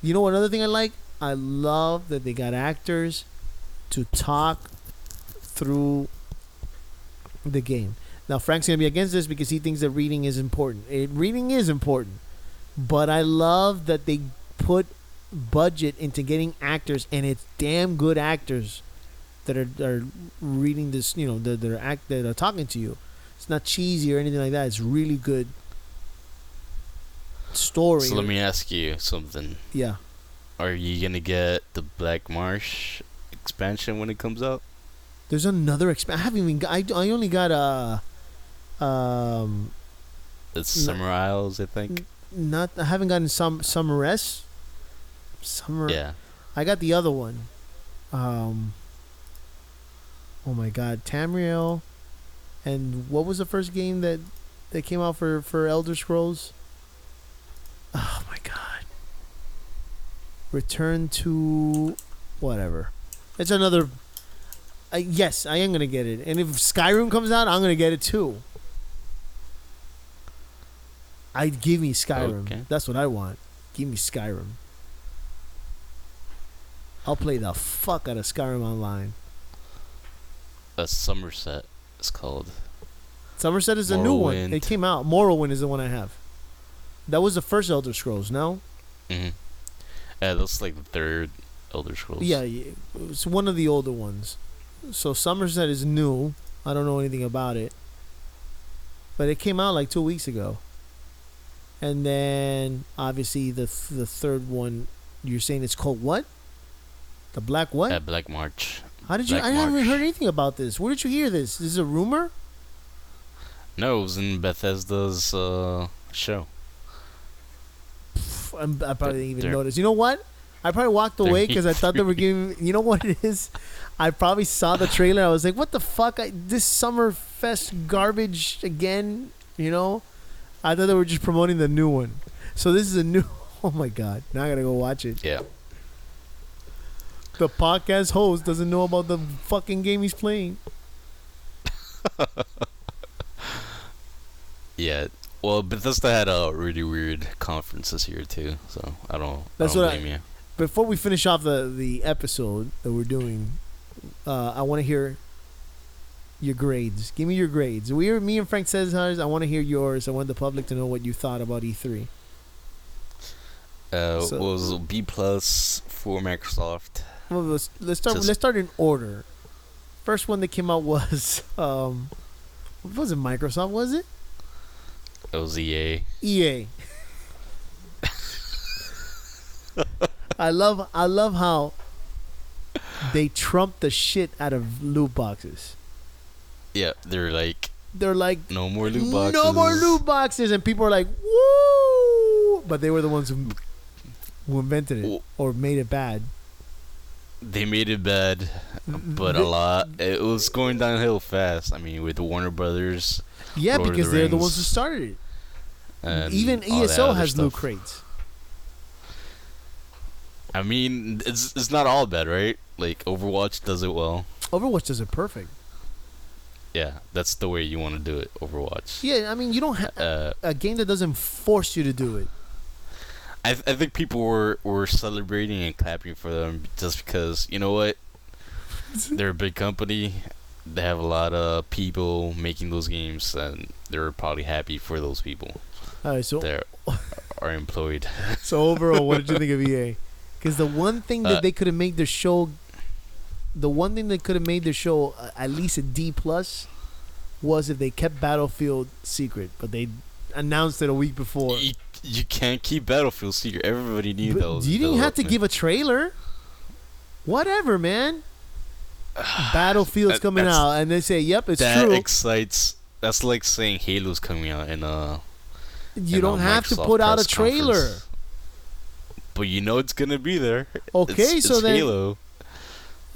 another thing I like? I love that they got actors to talk through the game. Now, Frank's going to be against this because he thinks that reading is important. Reading is important. But I love that they put budget into getting actors, and it's damn good actors that are reading this, that are talking to you. It's not cheesy or anything like that. It's really good story. So let me ask you something. Yeah. Are you gonna get the Black Marsh expansion when it comes out? There's another expansion. I haven't even. I only got It's Summer Isles, I think. I haven't gotten Summer S. Yeah. I got the other one. Oh my God, Tamriel, and what was the first game that came out for Elder Scrolls? Oh my God. Return to whatever. It's another. Yes, I am gonna get it, and if Skyrim comes out, I'm gonna get it too. Give me Skyrim. Okay. That's what I want. Give me Skyrim. I'll play the fuck out of Skyrim online. Somerset, it's called. Somerset is a new one. It came out. Morrowind is the one I have. That was the first Elder Scrolls. No. Yeah, that's like the third Elder Scrolls. Yeah, it's one of the older ones. So Somerset is new. I don't know anything about it, but it came out like 2 weeks ago. And then obviously the third one, you're saying it's called what? The Black what? Yeah, Black March. How did you? I haven't heard anything about this. Where did you hear this? This is a rumor? No, it was in Bethesda's show. I probably didn't even notice. You know what? I probably walked away because I thought they were giving. You know what it is? I probably saw the trailer. I was like, "What the fuck? This Summer Fest garbage again?" You know? I thought they were just promoting the new one. So this is a new. Oh my god! Now I gotta go watch it. Yeah. The podcast host doesn't know about the fucking game he's playing. Yeah. Well, Bethesda had a really weird conference this year too, so I don't blame you. Before we finish off the episode that we're doing, I want to hear your grades. Give me your grades. Me and Frank says ours. I want to hear yours. I want the public to know what you thought about E3. Was B+ for Microsoft. Well, let's start in order. First one that came out was was it Microsoft? Was it? It was EA. EA. I love how they trumped the shit out of loot boxes. Yeah, they're like no more loot boxes. No more loot boxes, and people are like, woo! But they were the ones who invented it or made it bad. They made it bad, but it was going downhill fast. I mean, with the Warner Brothers. Yeah, Lord because they're the ones who started it. And even ESO has loot crates. I mean, it's not all bad, right? Like, Overwatch does it well. Overwatch does it perfect. Yeah, that's the way you want to do it, Overwatch. Yeah, I mean, you don't have a game that doesn't force you to do it. I think people were celebrating and clapping for them just because, you know what? They're a big company. They have a lot of people making those games, and they're probably happy for those people. All right, so they are employed. So overall, what did you think of EA? Because the one thing that they could have made their show, at least a D+ was if they kept Battlefield secret, but they announced it a week before. You can't keep Battlefield secret. Everybody knew that was. You didn't have to give a trailer. Whatever, man. Battlefield's coming out, and they say, "Yep, it's true." That excites. That's like saying Halo's coming out in You don't have to put out a trailer. Conference. But you know it's gonna be there. Okay, it's then Halo.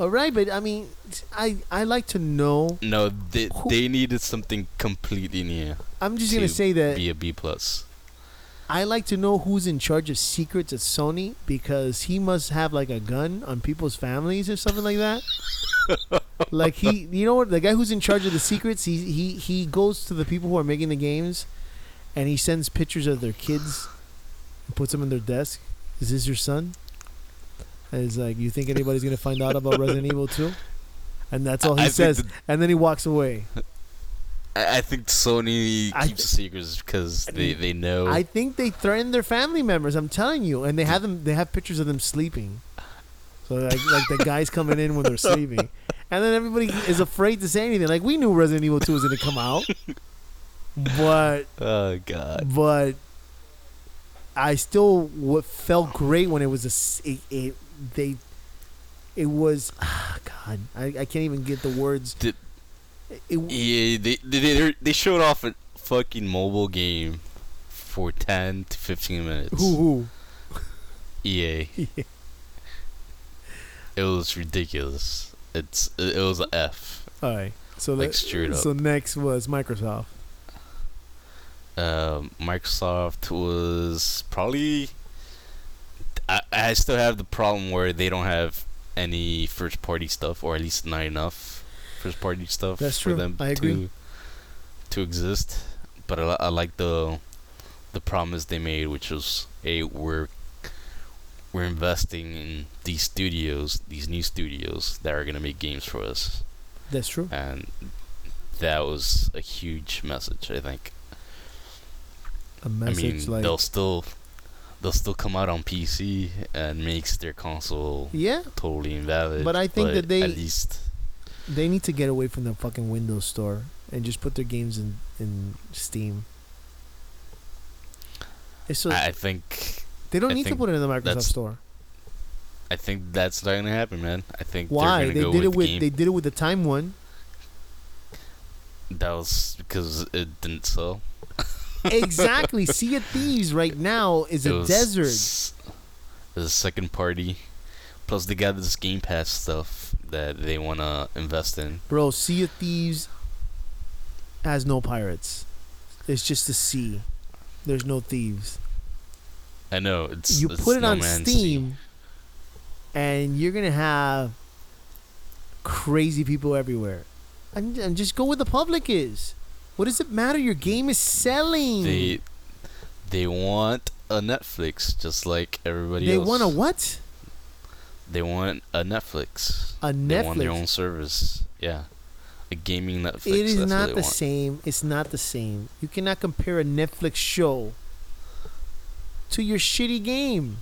All right, but I mean, I like to know. No, they needed something completely new. I'm just gonna say that be a B+. I like to know who's in charge of secrets at Sony, because he must have like a gun on people's families or something like that. Like you know what, the guy who's in charge of the secrets, he goes to the people who are making the games, and he sends pictures of their kids and puts them in their desk. Is this your son? And it's like, you think anybody's gonna find out about Resident Evil 2? And that's all he says, and then he walks away. I think Sony keeps the secrets because they know. I think they threaten their family members. I'm telling you, and they have pictures of them sleeping. So like the guys coming in when they're sleeping, and then everybody is afraid to say anything. Like, we knew Resident Evil 2 was going to come out, but oh god, but I still felt great when it was it was God, I can't even get the words. They showed off a fucking mobile game for 10 to 15 minutes. Who? EA. Yeah. It was ridiculous. It was an F. All right. So straight up. So next was Microsoft. Microsoft was probably. I still have the problem where they don't have any first party stuff, or at least not enough first party stuff for them to exist. But I like the promise they made, which was, hey, we're investing in these new studios that are gonna make games for us. That's true. And that was a huge message, I think. A message, I mean, they'll still come out on PC and makes their console totally invalid. But I think that at least they need to get away from the fucking Windows Store and just put their games in Steam. I think they don't need to put it in the Microsoft Store. I think that's not gonna happen, man. I think why they're gonna they did it with the Time one. That was because it didn't sell. Exactly. Sea of Thieves right now is a desert. There's a second party. Plus, they got this Game Pass stuff that they want to invest in. Bro, Sea of Thieves has no pirates. It's just a sea. There's no thieves. I know. You put it on Steam, and you're going to have crazy people everywhere. And just go where the public is. What does it matter? Your game is selling. They want a Netflix, just like everybody else. They want a what? They want a Netflix. A Netflix? They want their own service. Yeah. A gaming Netflix. It is not the same. It's not the same. You cannot compare a Netflix show to your shitty game.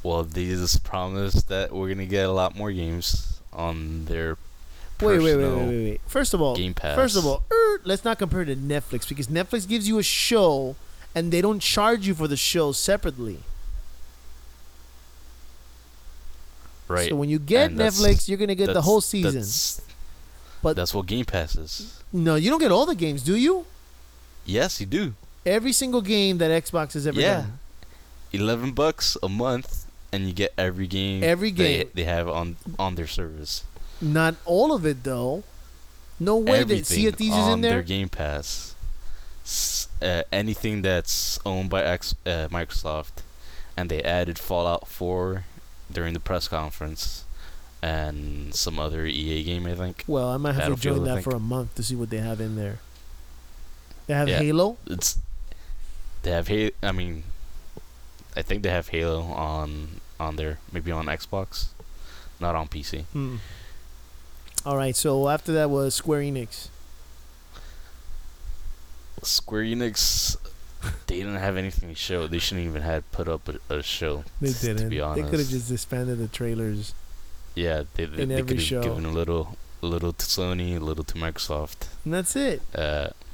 Well, they just promised that we're going to get a lot more games on their Wait. First of all, Game Pass. Let's not compare it to Netflix, because Netflix gives you a show and they don't charge you for the show separately. Right. So when you get Netflix, you're going to get the whole season. But that's what Game Pass is. No, you don't get all the games, do you? Yes, you do. Every single game that Xbox has ever done. $11 a month, and you get every game. They have on their service. Not all of it, though. No way that Sea of Thieves is in there. Their Game Pass. Anything that's owned by Microsoft, and they added Fallout 4 during the press conference, and some other EA game, I think. Well, I might have to join that for a month to see what they have in there. They have Halo? They have Halo. I mean, I think they have Halo on there, maybe on Xbox, not on PC. All right, so after that was Square Enix. Square Enix, they didn't have anything to show. They shouldn't even have put up a show. They didn't. To be honest, they could have just expanded the trailers. Yeah, they could have given a little to Sony, a little to Microsoft, and that's it.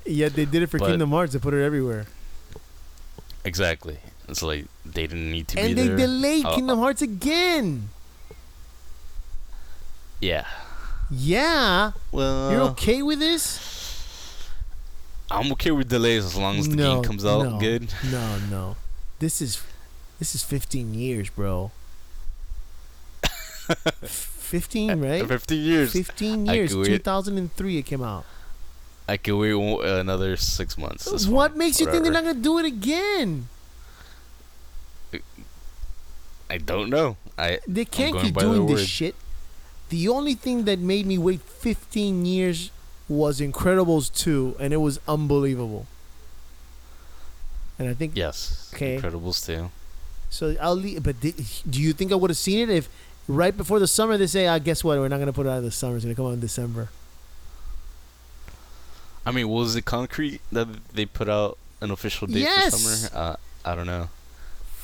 Yeah, they did it for Kingdom Hearts. They put it everywhere. Exactly. It's like they didn't need to be there. And they delayed Kingdom Hearts again. Yeah. Yeah. Well, you're okay with this? I'm okay with delays as long as the game comes out good. No. This is 15 years, bro. 15, right? 15 years. 15 years. 2003 it came out. I can wait another 6 months. What makes you think they're not going to do it again? I don't know. They can't keep doing this shit. The only thing that made me wait 15 years was Incredibles 2, and it was unbelievable. And I think... Yes. Okay. Incredibles 2. So I'll leave... But do you think I would have seen it if right before the summer they say, guess what? We're not going to put it out in the summer. It's going to come out in December. I mean, was it concrete that they put out an official date for summer? I don't know.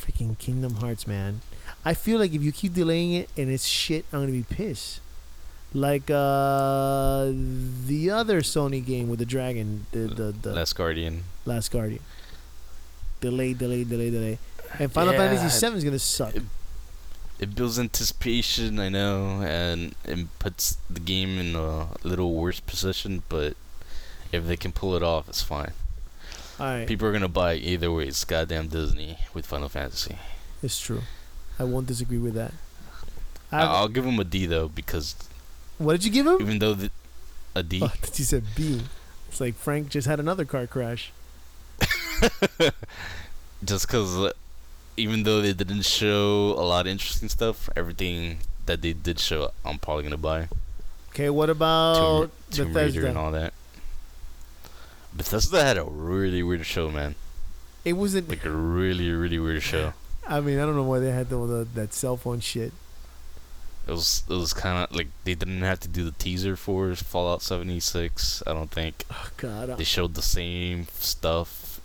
Freaking Kingdom Hearts, man. I feel like if you keep delaying it and it's shit, I'm going to be pissed. Like the other Sony game with the dragon. The Last Guardian. Last Guardian. Delay. And Final Fantasy 7 is going to suck. It builds anticipation, I know, and it puts the game in a little worse position, but if they can pull it off, it's fine. All right. People are going to buy it either way. It's goddamn Disney with Final Fantasy. It's true. I won't disagree with that. I'll give him a D, though, because... What did you give him? Even though a D. Oh, you said B. It's like Frank just had another car crash. Just because even though they didn't show a lot of interesting stuff, everything that they did show, I'm probably going to buy. Okay, what about Tomb Raider and all that? Bethesda had a really weird show, man. It wasn't... Like a really, really weird show. I mean, I don't know why they had that cell phone shit. It was kind of like they didn't have to do the teaser for Fallout 76. I don't think. Oh God! They showed the same stuff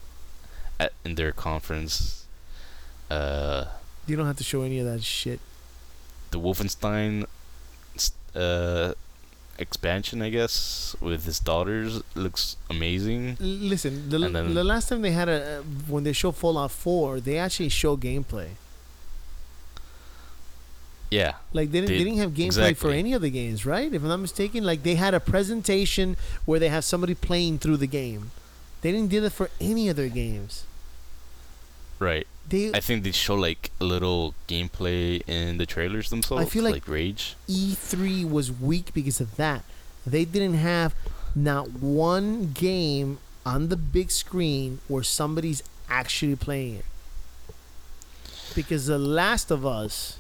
in their conference. You don't have to show any of that shit. The Wolfenstein expansion, I guess, with his daughters looks amazing. Listen, the last time they had when they showed Fallout 4, they actually show gameplay. Yeah. Like they didn't have gameplay for any of the games, right? If I'm not mistaken, like they had a presentation where they have somebody playing through the game. They didn't do that for any other games. Right. I think they show like a little gameplay in the trailers themselves. I feel like Rage. E3 was weak because of that. They didn't have not one game on the big screen where somebody's actually playing it. Because The Last of Us,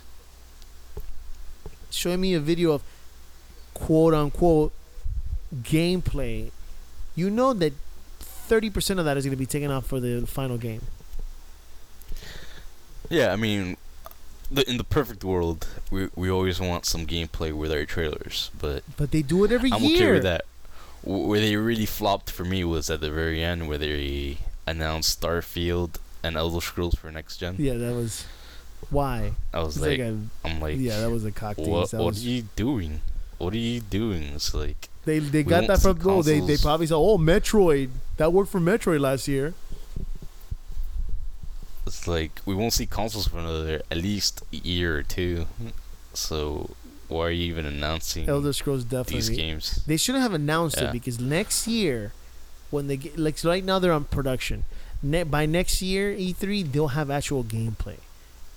showing me a video of quote unquote gameplay, you know that 30% of that is going to be taken off for the final game. Yeah, I mean, in the perfect world, we always want some gameplay with our trailers, but they do it every year. I'm okay with that. Where they really flopped for me was at the very end, where they announced Starfield and Elder Scrolls for next gen. Yeah, that was why. I was like, I'm like, yeah, that was a cock tease. What are you doing? What are you doing? It's like they got that from they probably said, oh, Metroid, that worked for Metroid last year. It's like we won't see consoles for another at least a year or two. So why are you even announcing Elder Scrolls definitely these games? They shouldn't have announced it because next year, when they get like right now they're on production. By next year E3 they'll have actual gameplay.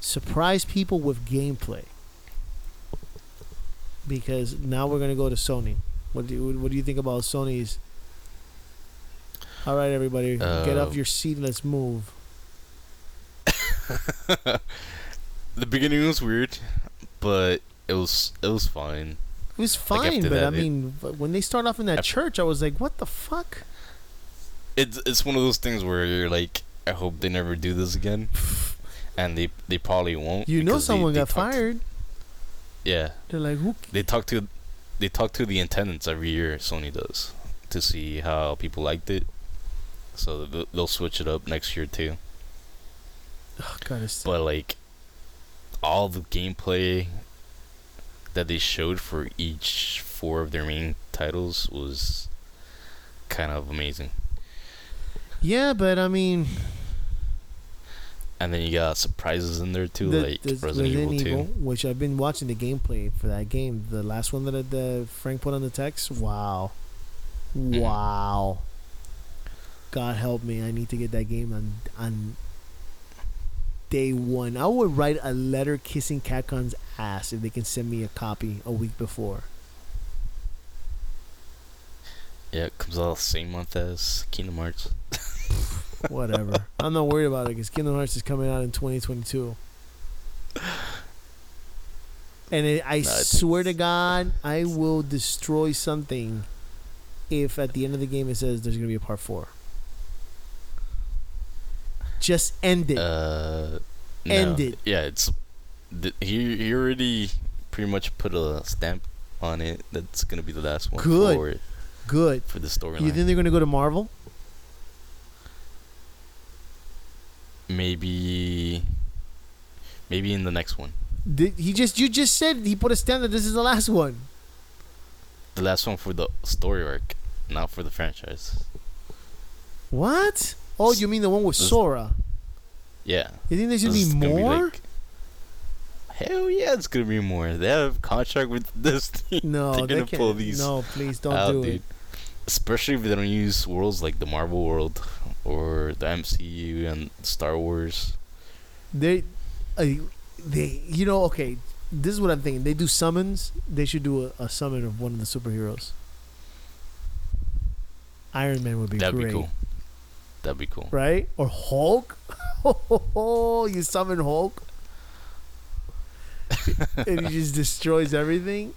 Surprise people with gameplay. Because now we're gonna go to Sony. What do you think about Sony's? All right, everybody, get off your seat. Let's move. The beginning was weird, but it was fine. It was fine, but I mean, when they start off in that church, I was like, "What the fuck?" It's one of those things where you're like, I hope they never do this again, and they probably won't. You know, someone got fired. Yeah, they're like, "Who?" They talk to the attendants every year. Sony does to see how people liked it, so they'll switch it up next year too. Oh, God, but like all the gameplay that they showed for each 4 of their main titles was kind of amazing. Yeah, but I mean, and then you got surprises in there too, like Resident Evil 2, which I've been watching the gameplay for that game. The last one that Frank put on the text. Wow. God help me! I need to get that game on day one. I would write a letter kissing Capcom's ass if they can send me a copy a week before. Yeah, it comes out the same month as Kingdom Hearts. Whatever. I'm not worried about it because Kingdom Hearts is coming out in 2022. And I swear to God, I will destroy something if at the end of the game it says there's going to be a part 4. Just end it. End it. Yeah, it's he already pretty much put a stamp on it. That's gonna be the last one. Good. For the storyline. You think they're gonna go to Marvel? Maybe in the next one. You just said he put a stamp that this is the last one. The last one for the story arc, not for the franchise. What? Oh, you mean the one with Sora? Yeah. You think there's gonna be more? Hell yeah, it's gonna be more. They have a contract with Disney. No, they're gonna pull these. No, please don't do it. Especially if they don't use worlds like the Marvel world or the MCU and Star Wars. Okay. This is what I'm thinking. They do summons. They should do a summon of one of the superheroes. Iron Man would be great. That'd be cool. That'd be cool. Right? Or Hulk? Oh, you summon Hulk? And he just destroys everything?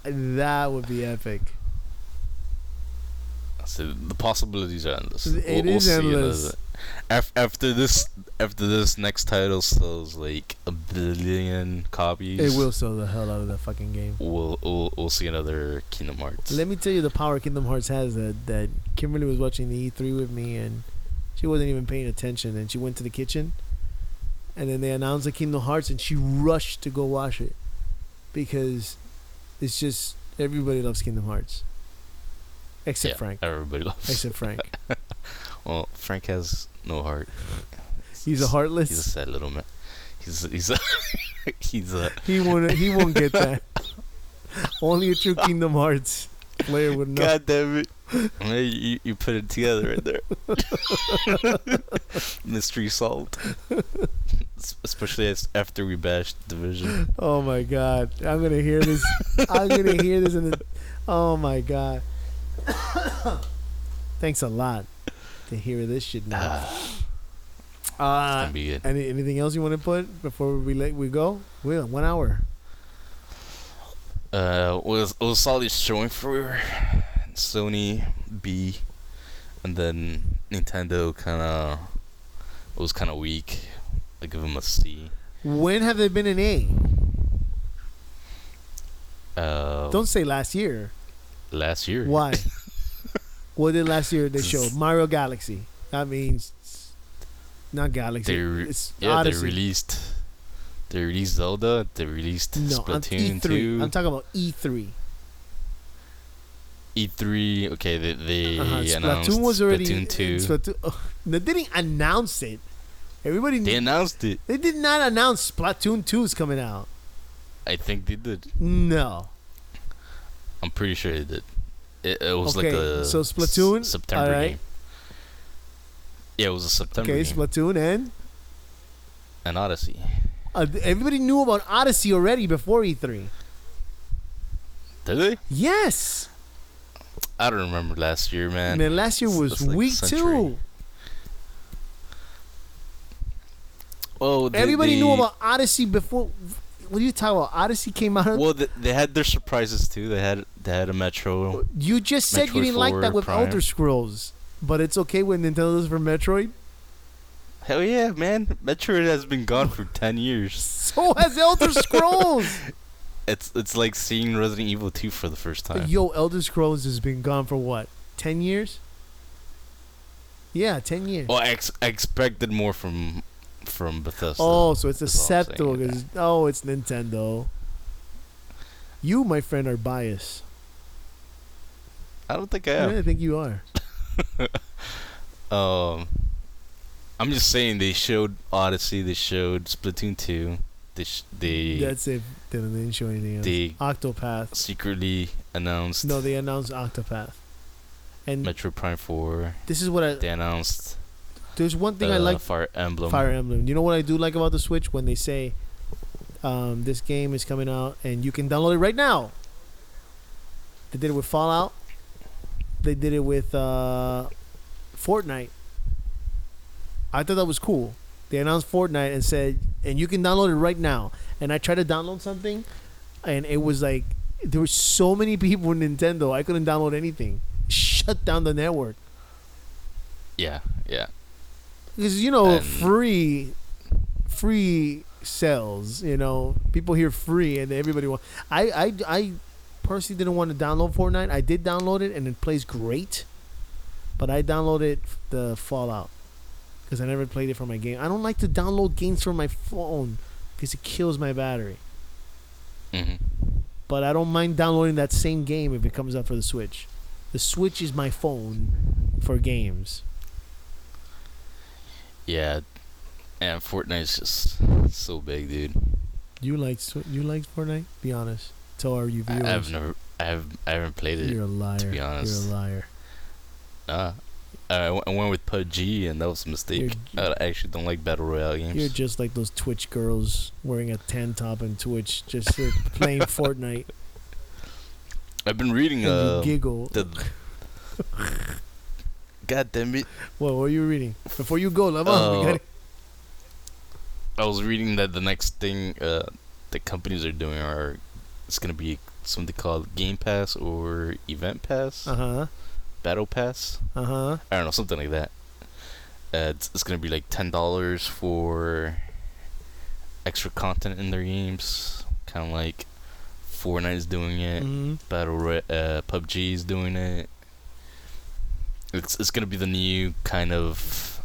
That would be epic. So the possibilities are endless. It is endless. After this next title sells like 1 billion copies. It will sell the hell out of that fucking game. We'll see another Kingdom Hearts. Let me tell you the power Kingdom Hearts has. That Kimberly was watching the E3 with me and she wasn't even paying attention, and she went to the kitchen and then they announced the Kingdom Hearts and she rushed to go watch it because it's just everybody loves Kingdom Hearts except Frank. Everybody loves except Frank. Well, Frank has no heart. He's a heartless. He's a sad little man. He's a he won't get that. Only a true Kingdom Hearts player would know. God damn it. You put it together right there. Mystery solved. Especially after we bashed Division. Oh my god. I'm gonna hear this. I'm gonna hear this in the. Oh my god. Thanks a lot to hear this shit now. It's gonna be good. Anything else you want to put before we go? We're 1 hour. Was solid showing for Sony B, and then Nintendo was kind of weak. I give them a C. When have they been an A? Don't say last year. Last year. Why? What did last year they show? Mario Galaxy. That means not Galaxy. It's Odyssey. They released Zelda. They released Splatoon 2. I'm talking about E3. E3. Okay, they announced Splatoon was already Splatoon 2. They didn't announce it. They announced it. They did not announce Splatoon 2 is coming out. I think they did. No. I'm pretty sure they did. It was like a Splatoon September game. Yeah, it was a September game. Okay, Splatoon and Odyssey. Everybody knew about Odyssey already before E3. Did they? Yes. I don't remember last year, man. Man, last year was weak too. Oh, everybody knew about Odyssey before. What are you talking about? Odyssey came out. Well, they had their surprises too. They had a Metro. You just said you didn't like that with Prime. Elder Scrolls, but it's okay with Nintendo's for Metroid. Hell yeah, man! Metroid has been gone for 10 years. So has Elder Scrolls. It's like seeing Resident Evil 2 for the first time. Yo, Elder Scrolls has been gone for what? 10 years? Yeah, 10 years. Well, I expected more from Bethesda. Oh, so it's acceptable because it's Nintendo. You, my friend, are biased. I don't think I am. Yeah, I think you are. I'm just saying they showed Odyssey, they showed Splatoon 2, they that's it. They didn't show anything else. They Octopath secretly announced. No, they announced Octopath. And Metro Prime 4. This is what they announced. There's one thing I like. Fire Emblem. Fire Emblem. You know what I do like about the Switch when they say, this game is coming out and you can download it right now. They did it with Fallout. They did it with Fortnite. I thought that was cool. They announced Fortnite and said, and you can download it right now. And I tried to download something, and it was like there were so many people in Nintendo. I couldn't download anything. Shut down the network. Yeah. Because free sells. People hear free, and everybody want. I personally didn't want to download Fortnite. I did download it, and it plays great. But I downloaded the Fallout because I never played it for my game. I don't like to download games from my phone because it kills my battery. Mm-hmm. But I don't mind downloading that same game if it comes out for the Switch. The Switch is my phone for games. Yeah, and Fortnite's just so big, dude. You like Fortnite? Be honest. Tell our viewers. I haven't played it. You're a liar. To be honest, you're a liar. I went with PUBG, and that was a mistake. I actually don't like battle royale games. You're just like those Twitch girls wearing a tank top and Twitch, just playing Fortnite. I've been reading. And you giggle. God damn it! What were you reading? Before you go, Lamar, I was reading that the next thing the companies are doing it's gonna be something called Game Pass or Event Pass. Battle Pass. I don't know, something like that. It's gonna be like $10 for extra content in their games, kind of like Fortnite is doing it. PUBG is doing it. It's gonna be the new kind of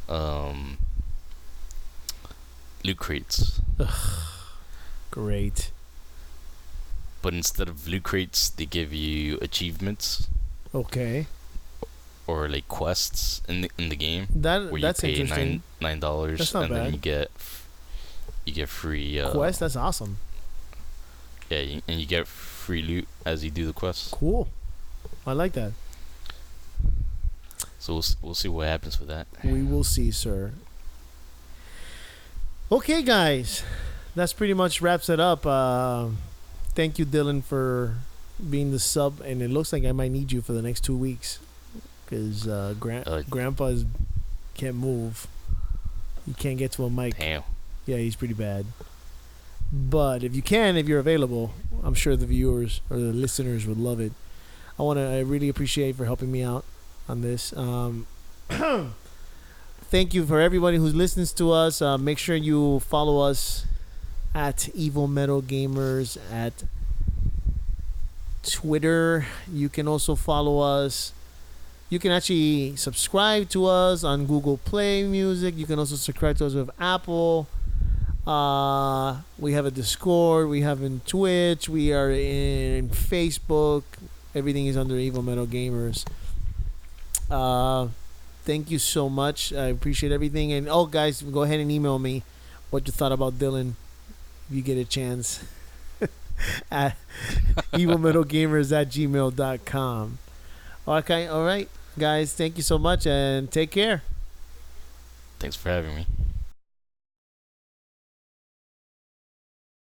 loot crates. Great. But instead of loot crates, they give you achievements. Okay. Or like quests in the game. That's you pay interesting. $9, that's not and bad. then you get free quest. That's awesome. Yeah, and you get free loot as you do the quests. Cool. I like that. So we'll see what happens with that. We will see, sir. Okay, guys, that's pretty much wraps it up. Thank you, Dylan, for being the sub, and it looks like I might need you for the next 2 weeks because Grandpa can't move. He can't get to a mic. Damn. Yeah, he's pretty bad. But if you're available, I'm sure the viewers or the listeners would love it. I really appreciate for helping me out on this. Thank you for everybody who listens to us. Make sure you follow us at Evil Metal Gamers at Twitter. You can also follow us. You can actually subscribe to us on Google Play Music. You can also subscribe to us with Apple. We have a Discord. We have in Twitch. We are in Facebook. Everything is under Evil Metal Gamers. Thank you so much. I appreciate everything. And guys, go ahead and email me what you thought about Dylan if you get a chance at evilmetalgamers@gmail.com. Okay, all right, guys. Thank you so much and take care. Thanks for having me.